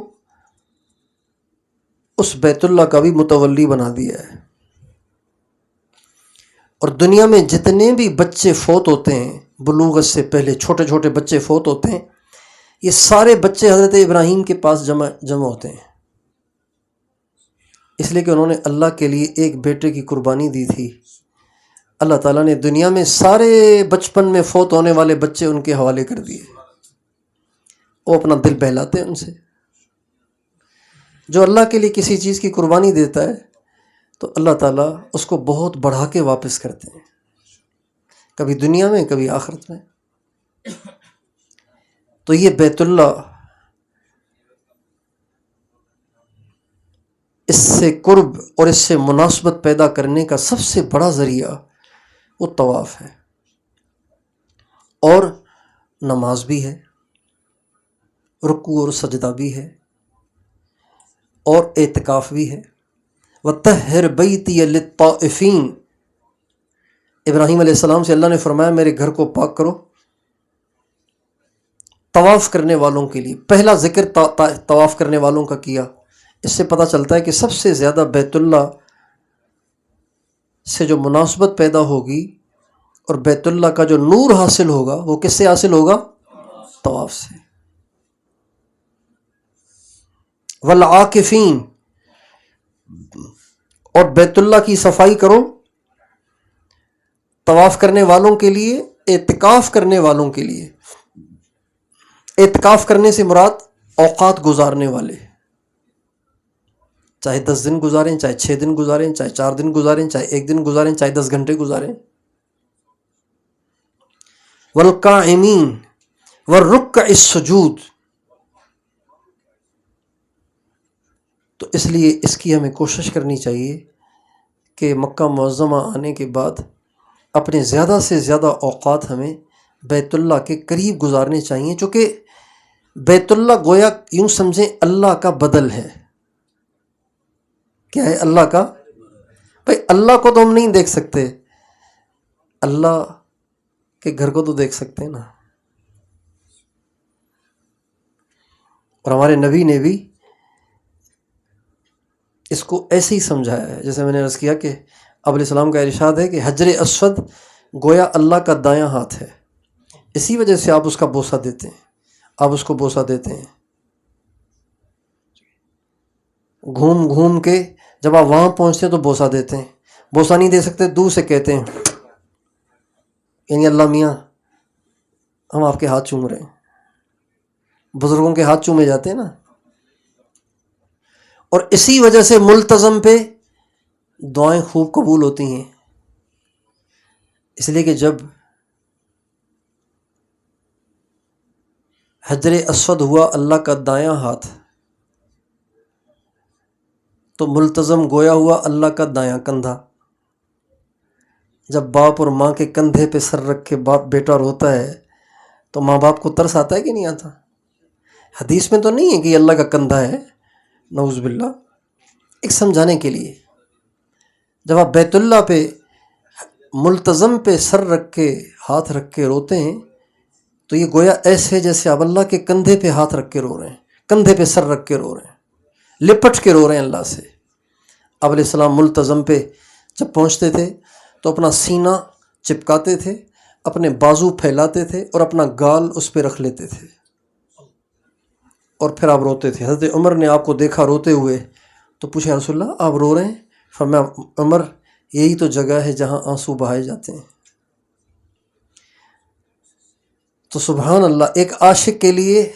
اس بیت اللہ کا بھی متولی بنا دیا ہے۔ اور دنیا میں جتنے بھی بچے فوت ہوتے ہیں بلوغت سے پہلے، چھوٹے چھوٹے بچے فوت ہوتے ہیں، یہ سارے بچے حضرت ابراہیم کے پاس جمع ہوتے ہیں، اس لیے کہ انہوں نے اللہ کے لیے ایک بیٹے کی قربانی دی تھی۔ اللہ تعالیٰ نے دنیا میں سارے بچپن میں فوت ہونے والے بچے ان کے حوالے کر دیے، وہ اپنا دل بہلاتے ہیں ان سے۔ جو اللہ کے لیے کسی چیز کی قربانی دیتا ہے تو اللہ تعالیٰ اس کو بہت بڑھا کے واپس کرتے ہیں، کبھی دنیا میں کبھی آخرت میں۔ تو یہ بیت اللہ، اس سے قرب اور اس سے مناسبت پیدا کرنے کا سب سے بڑا ذریعہ وہ طواف ہے، اور نماز بھی ہے، رکوع اور سجدہ بھی ہے، اور اعتکاف بھی ہے۔ وَطَهِّرْ بَيْتِيَ لِلطَّائِفِينَ، ابراہیم علیہ السلام سے اللہ نے فرمایا میرے گھر کو پاک کرو طواف کرنے والوں کے لیے۔ پہلا ذکر طواف کرنے والوں کا کیا۔ اس سے پتہ چلتا ہے کہ سب سے زیادہ بیت اللہ سے جو مناسبت پیدا ہوگی اور بیت اللہ کا جو نور حاصل ہوگا وہ کس سے حاصل ہوگا؟ طواف سے۔ والعاکفین، اور بیت اللہ کی صفائی کرو طواف کرنے والوں کے لیے، اعتکاف کرنے والوں کے لیے۔ اعتکاف کرنے سے مراد اوقات گزارنے والے، چاہے 10 دن گزاریں، چاہے 6 دن گزاریں، چاہے 4 دن گزاریں، چاہے 1 دن گزاریں، چاہے 10 گھنٹے گزاریں۔ والقائمین والرکع السجود، تو اس لیے اس کی ہمیں کوشش کرنی چاہیے کہ مکہ معظمہ آنے کے بعد اپنے زیادہ سے زیادہ اوقات ہمیں بیت اللہ کے قریب گزارنے چاہیے، چونکہ بیت اللہ گویا یوں سمجھیں اللہ کا بدل ہے۔ کیا ہے اللہ کا؟ بھائی اللہ کو تو ہم نہیں دیکھ سکتے، اللہ کے گھر کو تو دیکھ سکتے ہیں نا۔ اور ہمارے نبی نے بھی اس کو ایسے ہی سمجھایا ہے، جیسے میں نے عرض کیا کہ اب علیہ السلام کا ارشاد ہے کہ حجر اسود گویا اللہ کا دایاں ہاتھ ہے، اسی وجہ سے آپ اس کا بوسہ دیتے ہیں، آپ اس کو بوسہ دیتے ہیں۔ گھوم گھوم کے جب آپ وہاں پہنچتے ہیں تو بوسہ دیتے ہیں، بوسہ نہیں دے سکتے دور سے کہتے ہیں یعنی اللہ میاں ہم آپ کے ہاتھ چوم رہے ہیں۔ بزرگوں کے ہاتھ چومے جاتے ہیں نا، اور اسی وجہ سے ملتزم پہ دعائیں خوب قبول ہوتی ہیں، اس لیے کہ جب حجر اسود ہوا اللہ کا دایاں ہاتھ تو ملتزم گویا ہوا اللہ کا دایاں کندھا۔ جب باپ اور ماں کے کندھے پہ سر رکھ کے باپ بیٹا روتا ہے تو ماں باپ کو ترس آتا ہے کہ نہیں آتا؟ حدیث میں تو نہیں ہے کہ یہ اللہ کا کندھا ہے، نعوذ باللہ، ایک سمجھانے کے لیے۔ جب آپ بیت اللہ پہ ملتزم پہ سر رکھ کے ہاتھ رکھ کے روتے ہیں تو یہ گویا ایسے جیسے آپ اللہ کے کندھے پہ ہاتھ رکھ کے رو رہے ہیں، کندھے پہ سر رکھ کے رو رہے ہیں، لپٹ کے رو رہے ہیں اللہ سے۔ اب علیہ السلام ملتزم پہ جب پہنچتے تھے تو اپنا سینہ چپکاتے تھے، اپنے بازو پھیلاتے تھے اور اپنا گال اس پہ رکھ لیتے تھے، اور پھر آپ روتے تھے۔ حضرت عمر نے آپ کو دیکھا روتے ہوئے تو پوچھا یا رسول اللہ آپ رو رہے ہیں؟ فرمایا عمر یہی تو جگہ ہے جہاں آنسو بہائے جاتے ہیں۔ تو سبحان اللہ، ایک عاشق کے لیے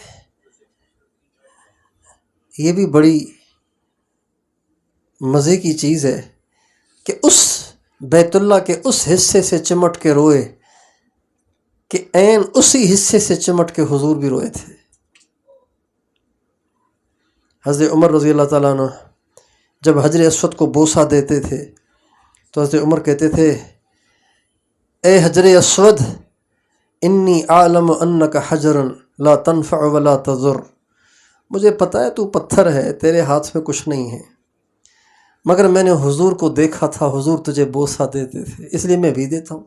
یہ بھی بڑی مزے کی چیز ہے کہ اس بیت اللہ کے اس حصے سے چمٹ کے روئے کہ عین اسی حصے سے چمٹ کے حضور بھی روئے تھے۔ حضرت عمر رضی اللہ تعالیٰ عنہ جب حجر اسود کو بوسہ دیتے تھے تو حضرت عمر کہتے تھے اے حجر اسود انی اعلم انک حجر لا تنفع ولا تضر، مجھے پتہ ہے تو پتھر ہے، تیرے ہاتھ میں کچھ نہیں ہے، مگر میں نے حضور کو دیکھا تھا، حضور تجھے بوسہ دیتے تھے اس لیے میں بھی دیتا ہوں۔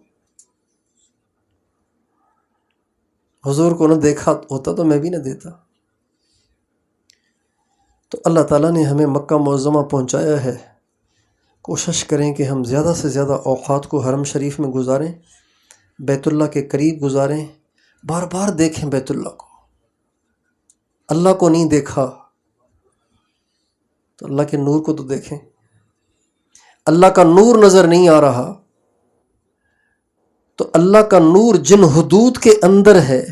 حضور کو نہ دیکھا ہوتا تو میں بھی نہ دیتا۔ تو اللہ تعالیٰ نے ہمیں مکہ معظمہ پہنچایا ہے، کوشش کریں کہ ہم زیادہ سے زیادہ اوقات کو حرم شریف میں گزاریں، بیت اللہ کے قریب گزاریں، بار بار دیکھیں بیت اللہ کو۔ اللہ کو نہیں دیکھا تو اللہ کے نور کو تو دیکھیں۔ اللہ کا نور نظر نہیں آ رہا تو اللہ کا نور جن حدود کے اندر ہے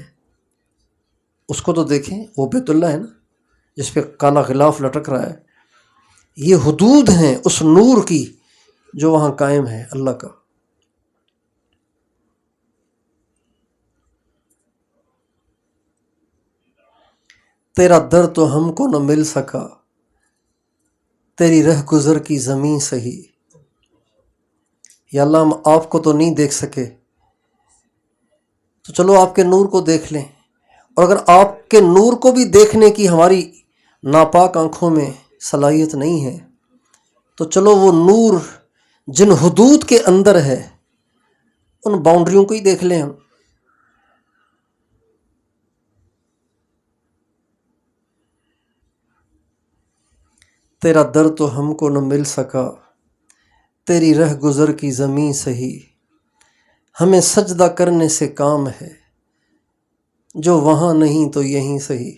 اس کو تو دیکھیں، وہ بیت اللہ ہے نا جس پہ کالا غلاف لٹک رہا ہے، یہ حدود ہیں اس نور کی جو وہاں قائم ہے اللہ کا۔ تیرا در تو ہم کو نہ مل سکا، تیری رہ گزر کی زمین سہی۔ یا اللہ ہم آپ کو تو نہیں دیکھ سکے تو چلو آپ کے نور کو دیکھ لیں، اور اگر آپ کے نور کو بھی دیکھنے کی ہماری ناپاک آنکھوں میں صلاحیت نہیں ہے تو چلو وہ نور جن حدود کے اندر ہے ان باؤنڈریوں کو ہی دیکھ لیں ہم۔ تیرا در تو ہم کو نہ مل سکا، تیری رہ گزر کی زمین سہی، ہمیں سجدہ کرنے سے کام ہے، جو وہاں نہیں تو یہیں سہی۔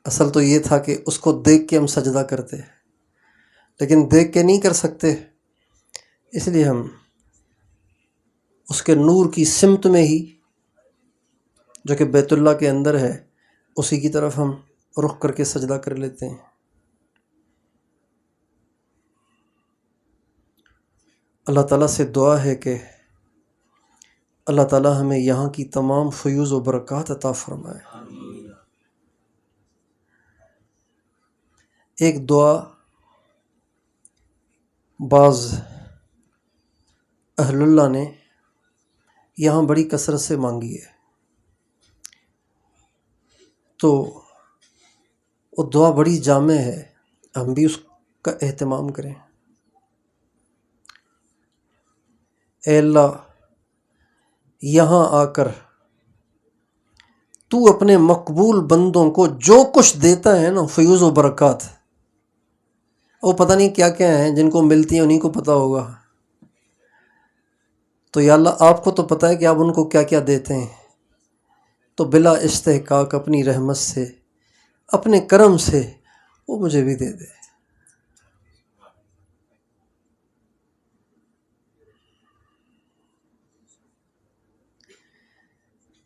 اصل تو یہ تھا کہ اس کو دیکھ کے ہم سجدہ کرتے، لیکن دیکھ کے نہیں کر سکتے، اس لیے ہم اس کے نور کی سمت میں ہی جو کہ بیت اللہ کے اندر ہے اسی کی طرف ہم رخ کر کے سجدہ کر لیتے ہیں۔ اللہ تعالیٰ سے دعا ہے کہ اللہ تعالیٰ ہمیں یہاں کی تمام فیوز و برکات عطا فرمائے۔ ایک دعا بعض اہل اللہ نے یہاں بڑی کثرت سے مانگی ہے، تو وہ دعا بڑی جامع ہے، ہم بھی اس کا اہتمام کریں۔ اے اللہ یہاں آ کر تو اپنے مقبول بندوں کو جو کچھ دیتا ہے نا فیوز و برکات، وہ پتہ نہیں کیا کیا ہیں جن کو ملتی ہیں انہیں کو پتہ ہوگا. تو یا اللہ آپ کو تو پتہ ہے کہ آپ ان کو کیا کیا دیتے ہیں، تو بلا استحقاق اپنی رحمت سے، اپنے کرم سے وہ مجھے بھی دے دے.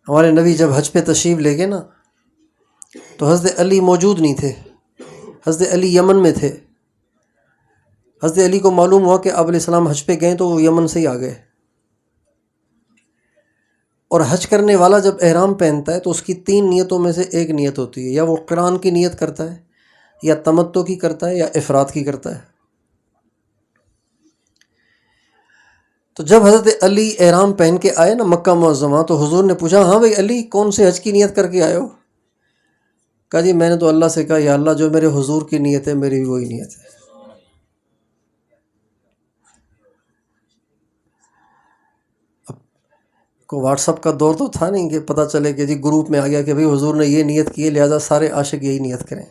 ہمارے نبی جب حج پہ تشریف لے گئے نا تو حضرت علی موجود نہیں تھے. حضرت علی یمن میں تھے. حضرت علی کو معلوم ہوا کہ آپ علیہ السلام حج پہ گئے تو وہ یمن سے ہی آ گئے. اور حج کرنے والا جب احرام پہنتا ہے تو اس کی 3 نیتوں میں سے ایک نیت ہوتی ہے، یا وہ قران کی نیت کرتا ہے، یا تمتع کی کرتا ہے، یا افراد کی کرتا ہے. تو جب حضرت علی احرام پہن کے آئے نا مکہ معظمہ، تو حضور نے پوچھا ہاں بھائی علی کون سے حج کی نیت کر کے آئے ہو؟ کہا جی میں نے تو اللہ سے کہا یا اللہ جو میرے حضور کی نیت ہے میری بھی وہی نیت ہے. کو واٹس اپ کا دور تو تھا نہیں کہ پتہ چلے کہ جی گروپ میں آ گیا کہ بھئی حضور نے یہ نیت کی ہے لہٰذا سارے عاشق یہی نیت کریں.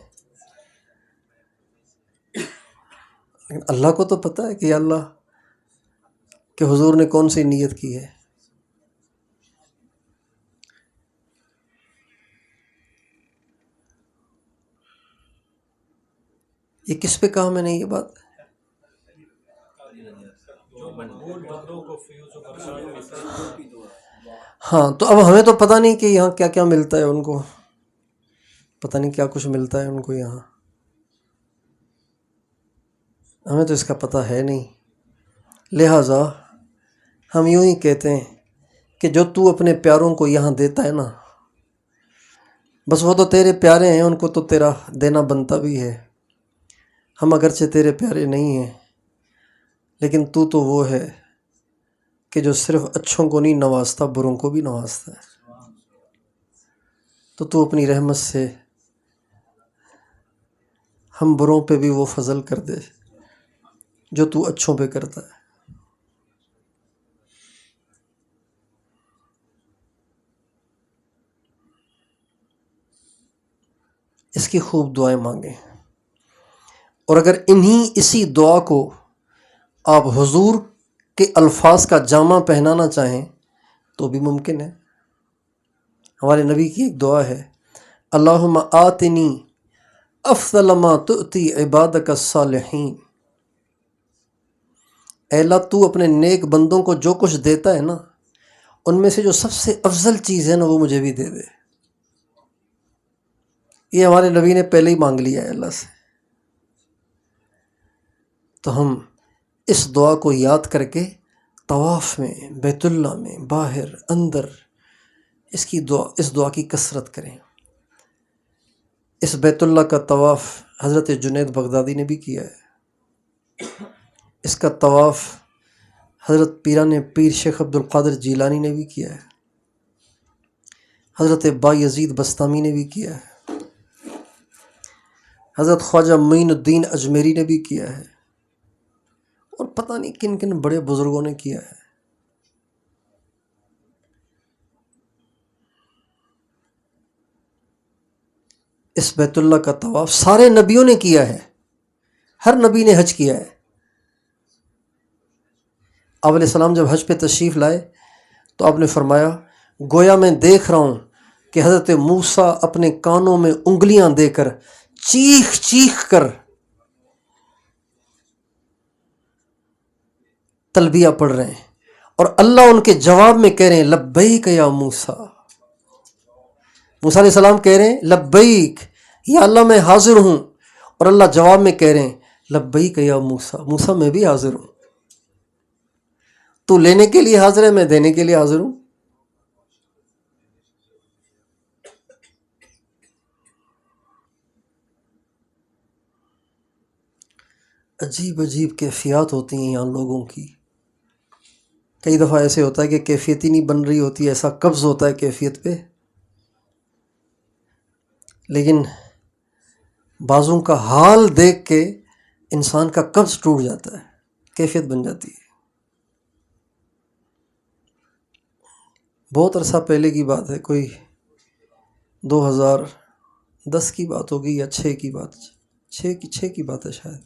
لیکن اللہ کو تو پتہ ہے کہ یا اللہ کہ حضور نے کون سی نیت کی ہے. یہ کس پہ کہا میں نے یہ بات؟ ہاں تو اب ہمیں تو پتہ نہیں کہ یہاں کیا کیا ملتا ہے ان کو، پتہ نہیں کیا کچھ ملتا ہے ان کو یہاں، ہمیں تو اس کا پتہ ہے نہیں. لہٰذا ہم یوں ہی کہتے ہیں کہ جو تو اپنے پیاروں کو یہاں دیتا ہے نا، بس وہ تو تیرے پیارے ہیں، ان کو تو تیرا دینا بنتا بھی ہے. ہم اگرچہ تیرے پیارے نہیں ہیں لیکن تو وہ ہے کہ جو صرف اچھوں کو نہیں نوازتا بروں کو بھی نوازتا ہے. تو اپنی رحمت سے ہم بروں پہ بھی وہ فضل کر دے جو تو اچھوں پہ کرتا ہے. اس کی خوب دعائیں مانگیں، اور اگر اسی دعا کو آپ حضور کے الفاظ کا جامع پہنانا چاہیں تو بھی ممکن ہے. ہمارے نبی کی ایک دعا ہے، اللہم آتنی افضل ما تؤتی عبادک الصالحین. اے اللہ تو اپنے نیک بندوں کو جو کچھ دیتا ہے نا ان میں سے جو سب سے افضل چیز ہے نا وہ مجھے بھی دے دے. یہ ہمارے نبی نے پہلے ہی مانگ لیا ہے اللہ سے. تو ہم اس دعا کو یاد کر کے طواف میں، بیت اللہ میں، باہر اندر اس دعا کی کثرت کریں. اس بیت اللہ کا طواف حضرت جنید بغدادی نے بھی کیا ہے. اس کا طواف حضرت پیران پیر شیخ عبد القادر جیلانی نے بھی کیا ہے. حضرت بایزید بستامی نے بھی کیا ہے. حضرت خواجہ معین الدین اجمیری نے بھی کیا ہے، اور پتہ نہیں کن کن بڑے بزرگوں نے کیا ہے. اس بیت اللہ کا طواف سارے نبیوں نے کیا ہے، ہر نبی نے حج کیا ہے. آپ علیہ السلام جب حج پہ تشریف لائے تو آپ نے فرمایا گویا میں دیکھ رہا ہوں کہ حضرت موسیٰ اپنے کانوں میں انگلیاں دے کر چیخ چیخ کر تلبیہ پڑھ رہے ہیں، اور اللہ ان کے جواب میں کہہ رہے ہیں لبیک یا موسیٰ. موسیٰ علیہ السلام کہہ رہے ہیں لبیک یا اللہ میں حاضر ہوں، اور اللہ جواب میں کہہ رہے ہیں لبیک یا موسیٰ، موسیٰ میں بھی حاضر ہوں. تو لینے کے لیے حاضر ہے، میں دینے کے لیے حاضر ہوں. عجیب عجیب کیفیات ہوتی ہیں یہاں لوگوں کی. کئی دفعہ ایسے ہوتا ہے کہ کیفیت ہی نہیں بن رہی ہوتی، ایسا قبض ہوتا ہے کیفیت پہ، لیکن بعضوں کا حال دیکھ کے انسان کا قبض ٹوٹ جاتا ہے، کیفیت بن جاتی ہے. بہت عرصہ پہلے کی بات ہے، کوئی 2010 کی بات ہوگی یا 6 کی بات، 6 کی بات ہے شاید.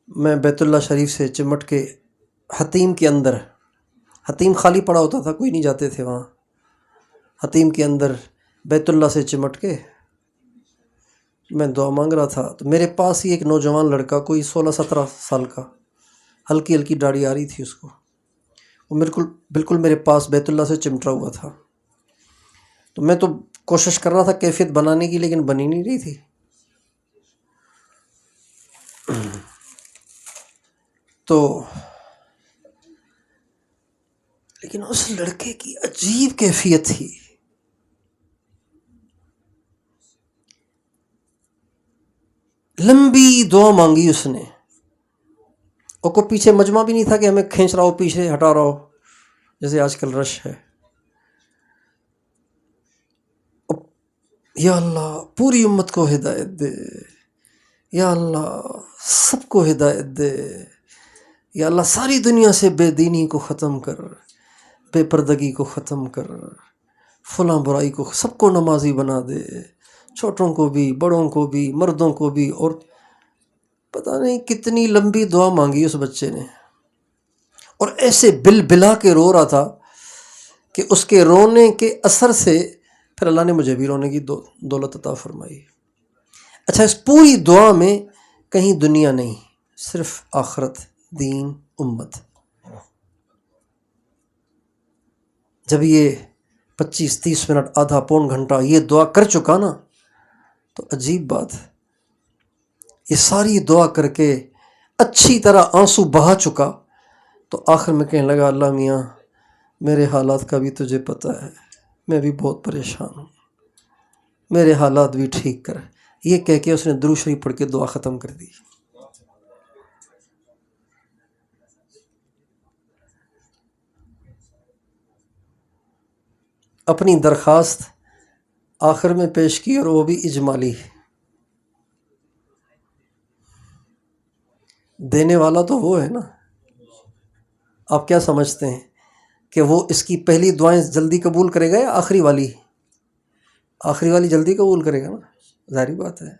میں بیت اللہ شریف سے چمٹ کے حتیم کے اندر، حتیم خالی پڑا ہوتا تھا، کوئی نہیں جاتے تھے وہاں، حتیم کے اندر بیت اللہ سے چمٹ کے میں دعا مانگ رہا تھا، تو میرے پاس ہی ایک نوجوان لڑکا، کوئی 16-17 سال کا، ہلکی ہلکی داڑھی آ رہی تھی اس کو، وہ بالکل میرے پاس بیت اللہ سے چمٹا ہوا تھا. تو میں تو کوشش کر رہا تھا کیفیت بنانے کی، لیکن بنی نہیں رہی تھی. تو لیکن اس لڑکے کی عجیب کیفیت تھی. لمبی دعا مانگی اس نے، اور کوئی پیچھے مجمع بھی نہیں تھا کہ ہمیں کھینچ رہا ہو، پیچھے ہٹا رہا ہو جیسے آج کل رش ہے. یا اللہ پوری امت کو ہدایت دے، یا اللہ سب کو ہدایت دے، یا اللہ ساری دنیا سے بے دینی کو ختم کر، بے پردگی کو ختم کر، فلاں برائی کو، سب کو نمازی بنا دے، چھوٹوں کو بھی، بڑوں کو بھی، مردوں کو بھی. اور پتہ نہیں کتنی لمبی دعا مانگی اس بچے نے، اور ایسے بل بلا کے رو رہا تھا کہ اس کے رونے کے اثر سے پھر اللہ نے مجھے بھی رونے کی دولت عطا فرمائی. اچھا، اس پوری دعا میں کہیں دنیا نہیں، صرف آخرت، دین، امت. جب یہ 25-30 منٹ، آدھا پون گھنٹہ یہ دعا کر چکا نا، تو عجیب بات، یہ ساری دعا کر کے اچھی طرح آنسو بہا چکا، تو آخر میں کہنے لگا اللہ میاں میرے حالات کا بھی تجھے پتہ ہے، میں بھی بہت پریشان ہوں، میرے حالات بھی ٹھیک کر. یہ کہہ کے اس نے درود شریف پڑھ کے دعا ختم کر دی. اپنی درخواست آخر میں پیش کی، اور وہ بھی اجمالی. دینے والا تو وہ ہے نا. آپ کیا سمجھتے ہیں کہ وہ اس کی پہلی دعائیں جلدی قبول کرے گا یا آخری والی؟ آخری والی جلدی قبول کرے گا نا، ظاہری بات ہے.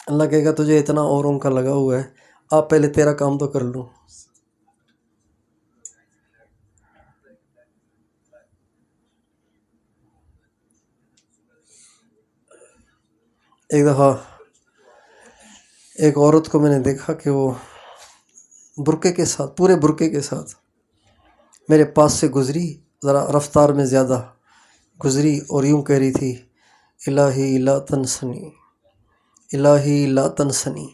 اللہ کہے گا تجھے اتنا اوروں کا لگا ہوا ہے، آپ پہلے تیرا کام تو کر لوں. ایک دفعہ ایک عورت کو میں نے دیکھا کہ وہ برقعے کے ساتھ، پورے برقعے کے ساتھ میرے پاس سے گزری، ذرا رفتار میں زیادہ گزری، اور یوں کہہ رہی تھی الہی لا تنسنی، الہی لا تنسنی.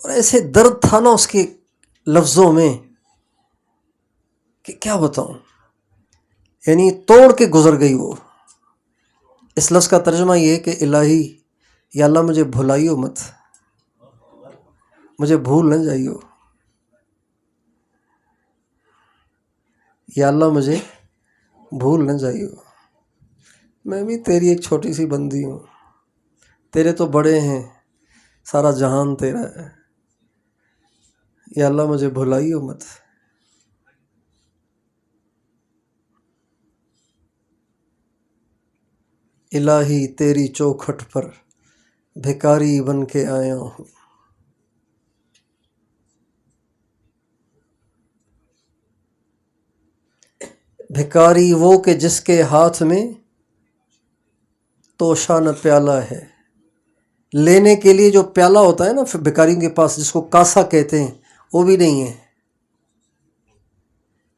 اور ایسے درد تھا نا اس کے لفظوں میں کہ کیا بتاؤں، یعنی توڑ کے گزر گئی وہ. اس لفظ کا ترجمہ یہ ہے کہ الہی، یا اللہ مجھے بھلائیو مت، مجھے بھول نہ جائیو، یا اللہ مجھے بھول نہ جائیو، میں بھی تیری ایک چھوٹی سی بندی ہوں، تیرے تو بڑے ہیں، سارا جہان تیرا ہے، یا اللہ مجھے بھلائیو مت. الہی تیری چوکھٹ پر بھکاری بن کے آیا ہوں. بھکاری وہ کہ جس کے ہاتھ میں توشہ نہ پیالہ ہے. لینے کے لیے جو پیالہ ہوتا ہے نا بھکاریوں کے پاس، جس کو کاسا کہتے ہیں، وہ بھی نہیں ہے.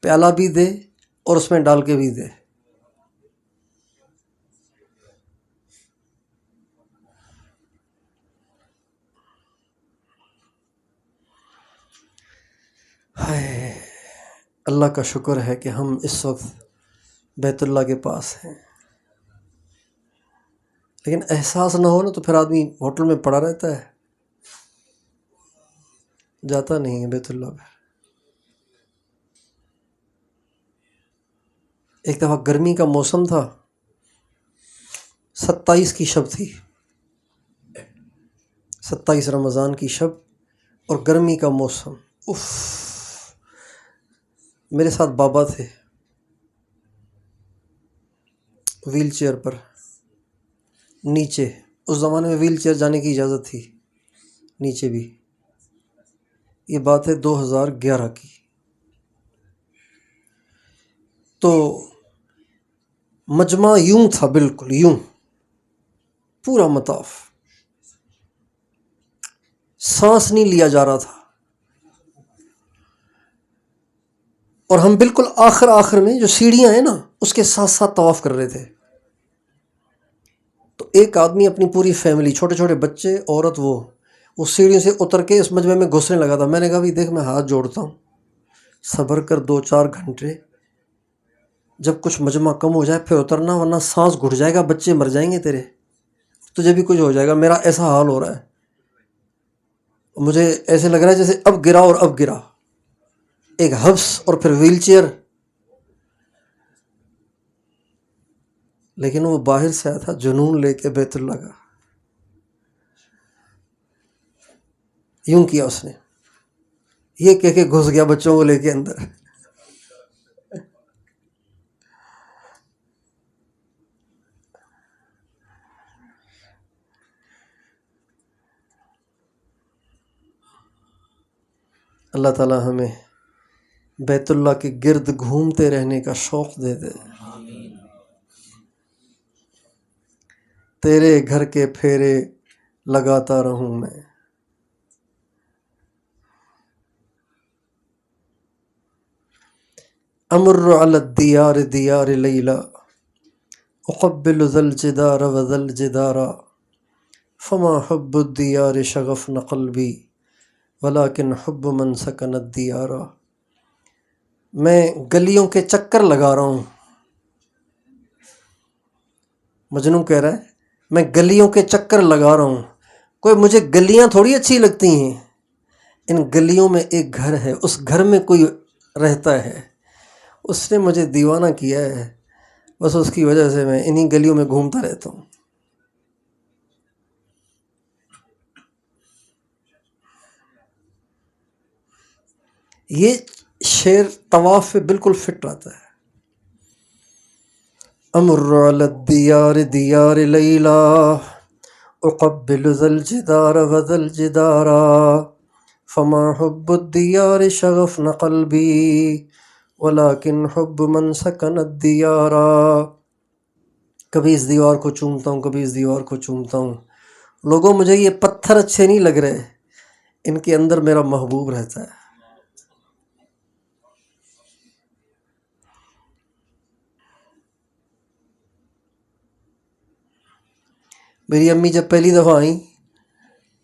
پیالہ بھی دے اور اس میں ڈال کے بھی دے. ہائے، اللہ کا شکر ہے کہ ہم اس وقت بیت اللہ کے پاس ہیں. لیکن احساس نہ ہو نا تو پھر آدمی ہوٹل میں پڑا رہتا ہے، جاتا نہیں ہے بیت اللہ پہ. ایک دفعہ گرمی کا موسم تھا، 27 کی شب تھی، 27 رمضان کی شب، اور گرمی کا موسم. اف، میرے ساتھ بابا تھے ویل چیئر پر نیچے. اس زمانے میں ویل چیئر جانے کی اجازت تھی نیچے بھی. یہ بات ہے 2011 کی. تو مجمع یوں تھا، بالکل یوں، پورا مطاف، سانس نہیں لیا جا رہا تھا. اور ہم بالکل آخر میں جو سیڑھیاں ہیں نا اس کے ساتھ ساتھ طواف کر رہے تھے. تو ایک آدمی اپنی پوری فیملی، چھوٹے چھوٹے بچے، عورت، وہ سیڑھیوں سے اتر کے اس مجمع میں گھسنے لگا تھا. میں نے کہا بھی دیکھ، میں ہاتھ جوڑتا ہوں، صبر کر 2-4 گھنٹے، جب کچھ مجمع کم ہو جائے پھر اترنا، ورنہ سانس گھٹ جائے گا، بچے مر جائیں گے تیرے، تجھے بھی کچھ ہو جائے گا. میرا ایسا حال ہو رہا ہے، مجھے ایسے لگ رہا ہے جیسے اب گرا اور اب گرا، ایک حبس اور پھر ویل چیئر. لیکن وہ باہر سے آیا تھا جنون لے کے بیت اللہ کا. یوں کیا اس نے، یہ کہہ کے گھس گیا بچوں کو لے کے اندر. اللہ تعالی ہمیں بیت اللہ کے گرد گھومتے رہنے کا شوق دے دے. تیرے گھر کے پھیرے لگاتا رہوں میں. امر علی الدیار دیار لیلا، اقبل ذا الجدار وذا الجدارا، فما حب الدیار شغفن قلبی ولکن حب من سکن الدیارا. میں گلیوں کے چکر لگا رہا ہوں، مجنوں کہہ رہا ہے میں گلیوں کے چکر لگا رہا ہوں. کوئی مجھے گلیاں تھوڑی اچھی لگتی ہیں، ان گلیوں میں ایک گھر ہے، اس گھر میں کوئی رہتا ہے، اس نے مجھے دیوانہ کیا ہے، بس اس کی وجہ سے میں انہی گلیوں میں گھومتا رہتا ہوں. یہ شعر طواف پہ بالکل فٹ رہتا ہے. امر علی الدیار دیار لیلا، اقبل ذا الجدار وذا الجدارا، فما حب الدیار شغفن قلبی ولکن حب من سکن الدیارا. کبھی اس دیوار کو چومتا ہوں، کبھی اس دیوار کو چومتا ہوں. لوگوں مجھے یہ پتھر اچھے نہیں لگ رہے، ان کے اندر میرا محبوب رہتا ہے. میری امی جب پہلی دفعہ آئیں،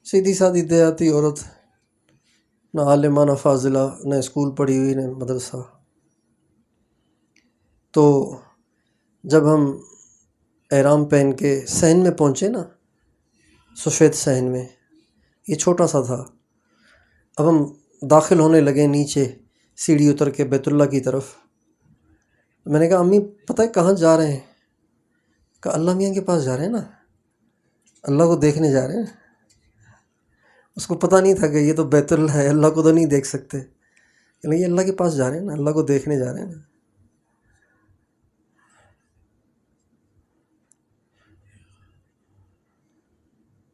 سیدھی سادھی دیہاتی عورت، نہ عالمہ نہ فاضلہ، نہ اسکول پڑھی ہوئی نہ مدرسہ. تو جب ہم احرام پہن کے صحن میں پہنچے نا، سفید صحن میں، یہ چھوٹا سا تھا. اب ہم داخل ہونے لگے نیچے سیڑھی اتر کے بیت اللہ کی طرف. میں نے کہا امی پتہ ہے کہاں جا رہے ہیں؟ کہا اللہ میاں کے پاس جا رہے ہیں نا، اللہ کو دیکھنے جا رہے ہیں. اس کو پتہ نہیں تھا کہ یہ تو بیت اللہ ہے، اللہ کو تو نہیں دیکھ سکتے، لیکن یہ اللہ کے پاس جا رہے ہیں نا، اللہ کو دیکھنے جا رہے ہیں نا.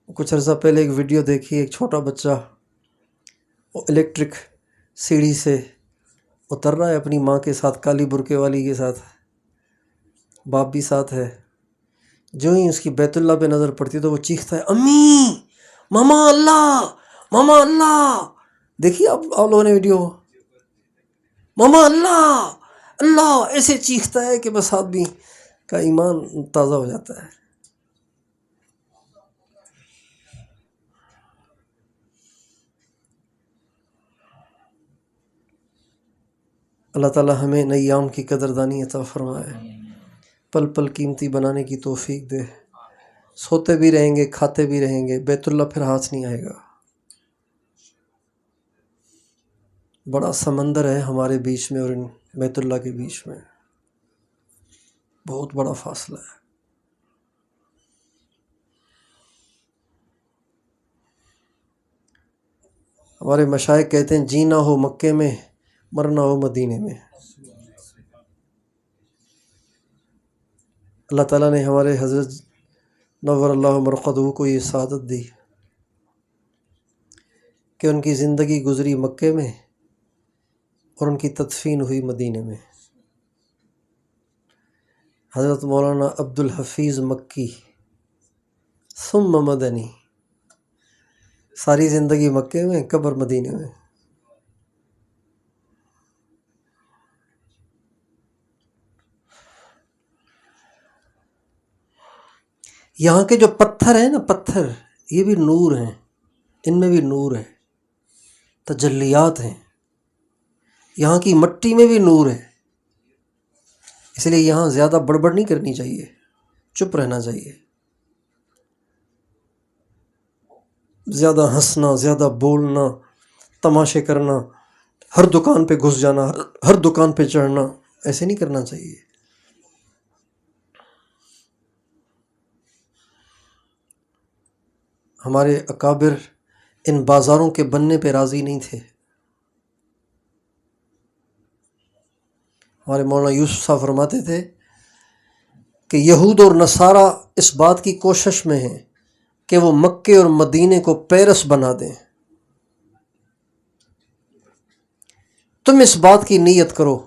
کچھ عرصہ پہلے ایک ویڈیو دیکھی، ایک چھوٹا بچہ وہ الیکٹرک سیڑھی سے اتر رہا ہے اپنی ماں کے ساتھ، کالی برقعے والی کے ساتھ، باپ بھی ساتھ ہے. جو ہی اس کی بیت اللہ پہ نظر پڑتی تو وہ چیختا ہے امی، ماما اللہ، ماما اللہ. دیکھیے آپ لوگوں نے ویڈیو، ماما اللہ اللہ ایسے چیختا ہے کہ بس آدمی کا ایمان تازہ ہو جاتا ہے. اللہ تعالی ہمیں نئی ایام کی قدردانی عطا فرمائے، پل پل قیمتی بنانے کی توفیق دے. سوتے بھی رہیں گے، کھاتے بھی رہیں گے، بیت اللہ پھر ہاتھ نہیں آئے گا. بڑا سمندر ہے ہمارے بیچ میں اور ان بیت اللہ کے بیچ میں، بہت بڑا فاصلہ ہے. ہمارے مشائخ کہتے ہیں جینا ہو مکے میں، مرنا ہو مدینے میں. اللہ تعالیٰ نے ہمارے حضرت نور اللہ مرقدہ کو یہ سعادت دی کہ ان کی زندگی گزری مکے میں اور ان کی تدفین ہوئی مدینے میں۔ حضرت مولانا عبد الحفیظ مکی ثم مدنی، ساری زندگی مکے میں، قبر مدینے میں۔ یہاں کے جو پتھر ہیں نا، پتھر یہ بھی نور ہیں، ان میں بھی نور ہے، تجلیات ہیں۔ یہاں کی مٹی میں بھی نور ہے، اس لیے یہاں زیادہ بڑبڑ نہیں کرنی چاہیے، چپ رہنا چاہیے۔ زیادہ ہنسنا، زیادہ بولنا، تماشے کرنا، ہر دکان پہ گھس جانا، ہر دکان پہ چڑھنا، ایسے نہیں کرنا چاہیے۔ ہمارے اکابر ان بازاروں کے بننے پہ راضی نہیں تھے۔ ہمارے مولانا یوسف صاحب فرماتے تھے کہ یہود اور نصارہ اس بات کی کوشش میں ہیں کہ وہ مکے اور مدینے کو پیرس بنا دیں۔ تم اس بات کی نیت کرو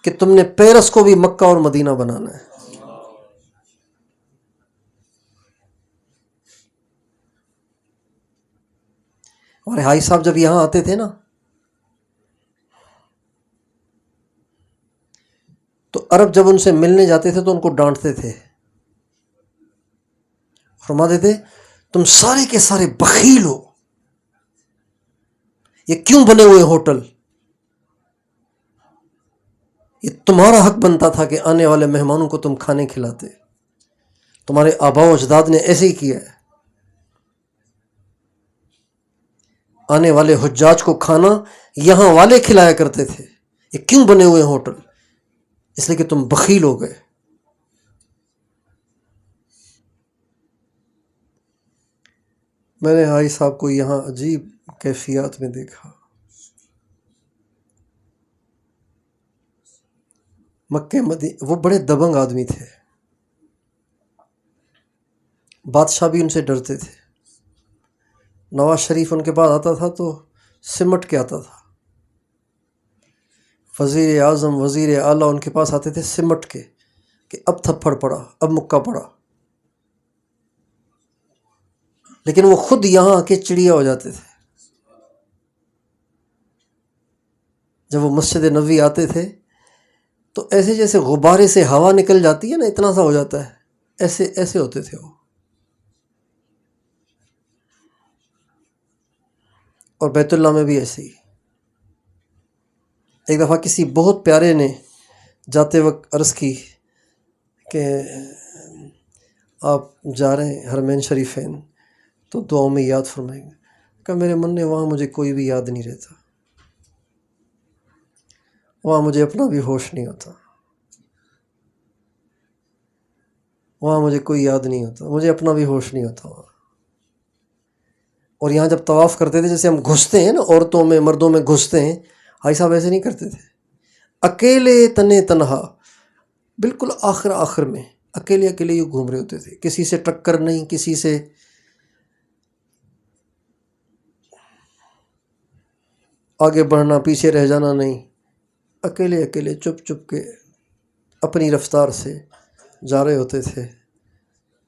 کہ تم نے پیرس کو بھی مکہ اور مدینہ بنانا ہے۔ ہمارے حاج صاحب جب یہاں آتے تھے نا تو عرب جب ان سے ملنے جاتے تھے تو ان کو ڈانٹتے تھے، فرماتے تھے تم سارے کے سارے بخیل ہو، یہ کیوں بنے ہوئے ہوٹل؟ یہ تمہارا حق بنتا تھا کہ آنے والے مہمانوں کو تم کھانے کھلاتے، تمہارے آباء و اجداد نے ایسے ہی کیا ہے۔ آنے والے حجاج کو کھانا یہاں والے کھلایا کرتے تھے، یہ کیوں بنے ہوئے ہوٹل؟ اس لیے کہ تم بخیل ہو گئے۔ میں نے حاجی صاحب کو یہاں عجیب کیفیات میں دیکھا۔ مکے مدینہ، وہ بڑے دبنگ آدمی تھے، بادشاہ بھی ان سے ڈرتے تھے۔ نواز شریف ان کے پاس آتا تھا تو سمٹ کے آتا تھا، وزیر اعظم، وزیر اعلیٰ ان کے پاس آتے تھے سمٹ کے کہ اب تھپڑ پڑا، اب مکہ پڑا، لیکن وہ خود یہاں آ کے چڑیا ہو جاتے تھے۔ جب وہ مسجد نبوی آتے تھے تو ایسے جیسے غبارے سے ہوا نکل جاتی ہے نا، اتنا سا ہو جاتا ہے، ایسے ایسے ہوتے تھے وہ۔ اور بیت اللہ میں بھی ایسے ہی۔ ایک دفعہ کسی بہت پیارے نے جاتے وقت عرض کی کہ آپ جا رہے ہیں حرمین شریفین تو دعاؤں میں یاد فرمائیں گے۔ کہ میرے من نے وہاں مجھے کوئی بھی یاد نہیں رہتا، وہاں مجھے اپنا بھی ہوش نہیں ہوتا، وہاں مجھے کوئی یاد نہیں ہوتا، مجھے اپنا بھی ہوش نہیں ہوتا وہاں۔ اور یہاں جب طواف کرتے تھے جیسے ہم گھستے ہیں نا، عورتوں میں مردوں میں گھستے ہیں، حاجی صاحب ایسے نہیں کرتے تھے، اکیلے تنے تنہا، بالکل آخر میں اکیلے اکیلے یوں گھوم رہے ہوتے تھے، کسی سے ٹکر نہیں، کسی سے آگے بڑھنا پیچھے رہ جانا نہیں، اکیلے اکیلے چپ چپ کے اپنی رفتار سے جا رہے ہوتے تھے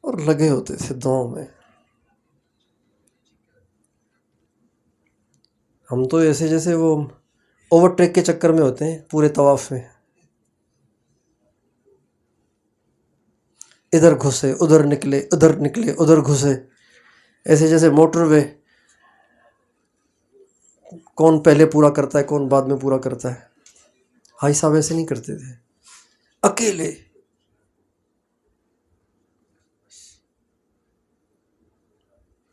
اور لگے ہوتے تھے دعاؤں میں۔ ہم تو ایسے جیسے وہ اوور ٹیک کے چکر میں ہوتے ہیں پورے طواف میں، ادھر گھسے ادھر نکلے، ادھر نکلے ادھر گھسے، ایسے جیسے موٹر وے کون پہلے پورا کرتا ہے کون بعد میں پورا کرتا ہے۔ حاجی صاحب ایسے نہیں کرتے تھے، اکیلے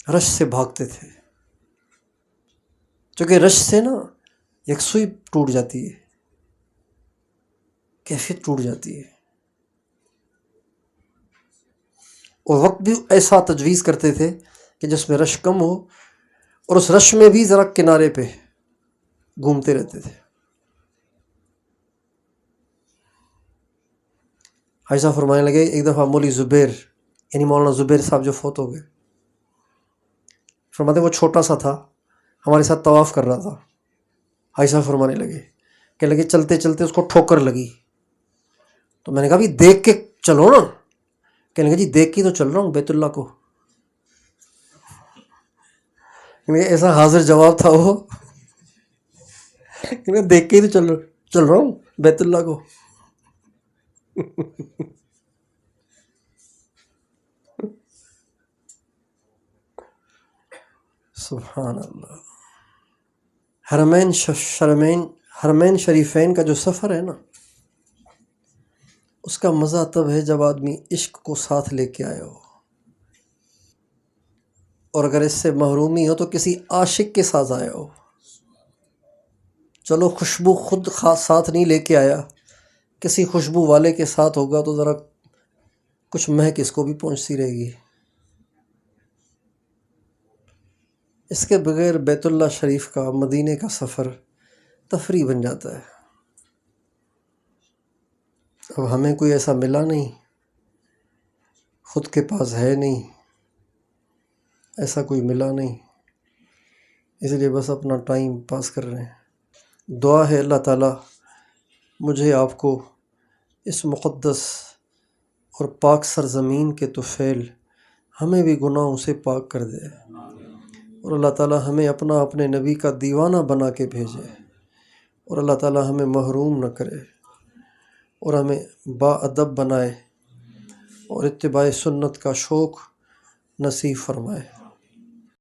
رش سے بھاگتے تھے، چونکہ رش سے نا یکسوئی ٹوٹ جاتی ہے، کیفیت ٹوٹ جاتی ہے۔ اور وقت بھی ایسا تجویز کرتے تھے کہ جس میں رش کم ہو، اور اس رش میں بھی ذرا کنارے پہ گھومتے رہتے تھے۔ حاجی صاحب فرمانے لگے، ایک دفعہ مولوی زبیر یعنی مولانا زبیر صاحب جو فوت ہو گئے، فرماتے وہ چھوٹا سا تھا، ہمارے ساتھ طواف کر رہا تھا، حاجی صاحب فرمانے لگے کہ لگے چلتے چلتے اس کو ٹھوکر لگی، تو میں نے کہا بھی دیکھ کے چلو نا، کہنے لگے جی دیکھ کے تو چل رہا ہوں بیت اللہ کو. ایسا حاضر جواب تھا وہ، دیکھ کے ہی تو چل رہا ہوں بیت اللہ کو. سبحان اللہ. حرمین شریفین کا جو سفر ہے نا، اس کا مزہ تب ہے جب آدمی عشق کو ساتھ لے کے آیا ہو، اور اگر اس سے محرومی ہو تو کسی عاشق کے ساتھ آیا ہو. چلو خوشبو خود ساتھ نہیں لے کے آیا، کسی خوشبو والے کے ساتھ ہوگا تو ذرا کچھ مہک اس کو بھی پہنچتی رہے گی. اس کے بغیر بیت اللہ شریف کا، مدینے کا سفر تفریح بن جاتا ہے. اب ہمیں کوئی ایسا ملا نہیں، خود کے پاس ہے نہیں، ایسا کوئی ملا نہیں، اس لیے بس اپنا ٹائم پاس کر رہے ہیں. دعا ہے اللہ تعالیٰ مجھے آپ کو اس مقدس اور پاک سرزمین کے طفیل ہمیں بھی گناہوں سے پاک کر دے، اور اللہ تعالیٰ ہمیں اپنے نبی کا دیوانہ بنا کے بھیجے، اور اللہ تعالیٰ ہمیں محروم نہ کرے، اور ہمیں با ادب بنائے، اور اتباع سنت کا شوق نصیب فرمائے.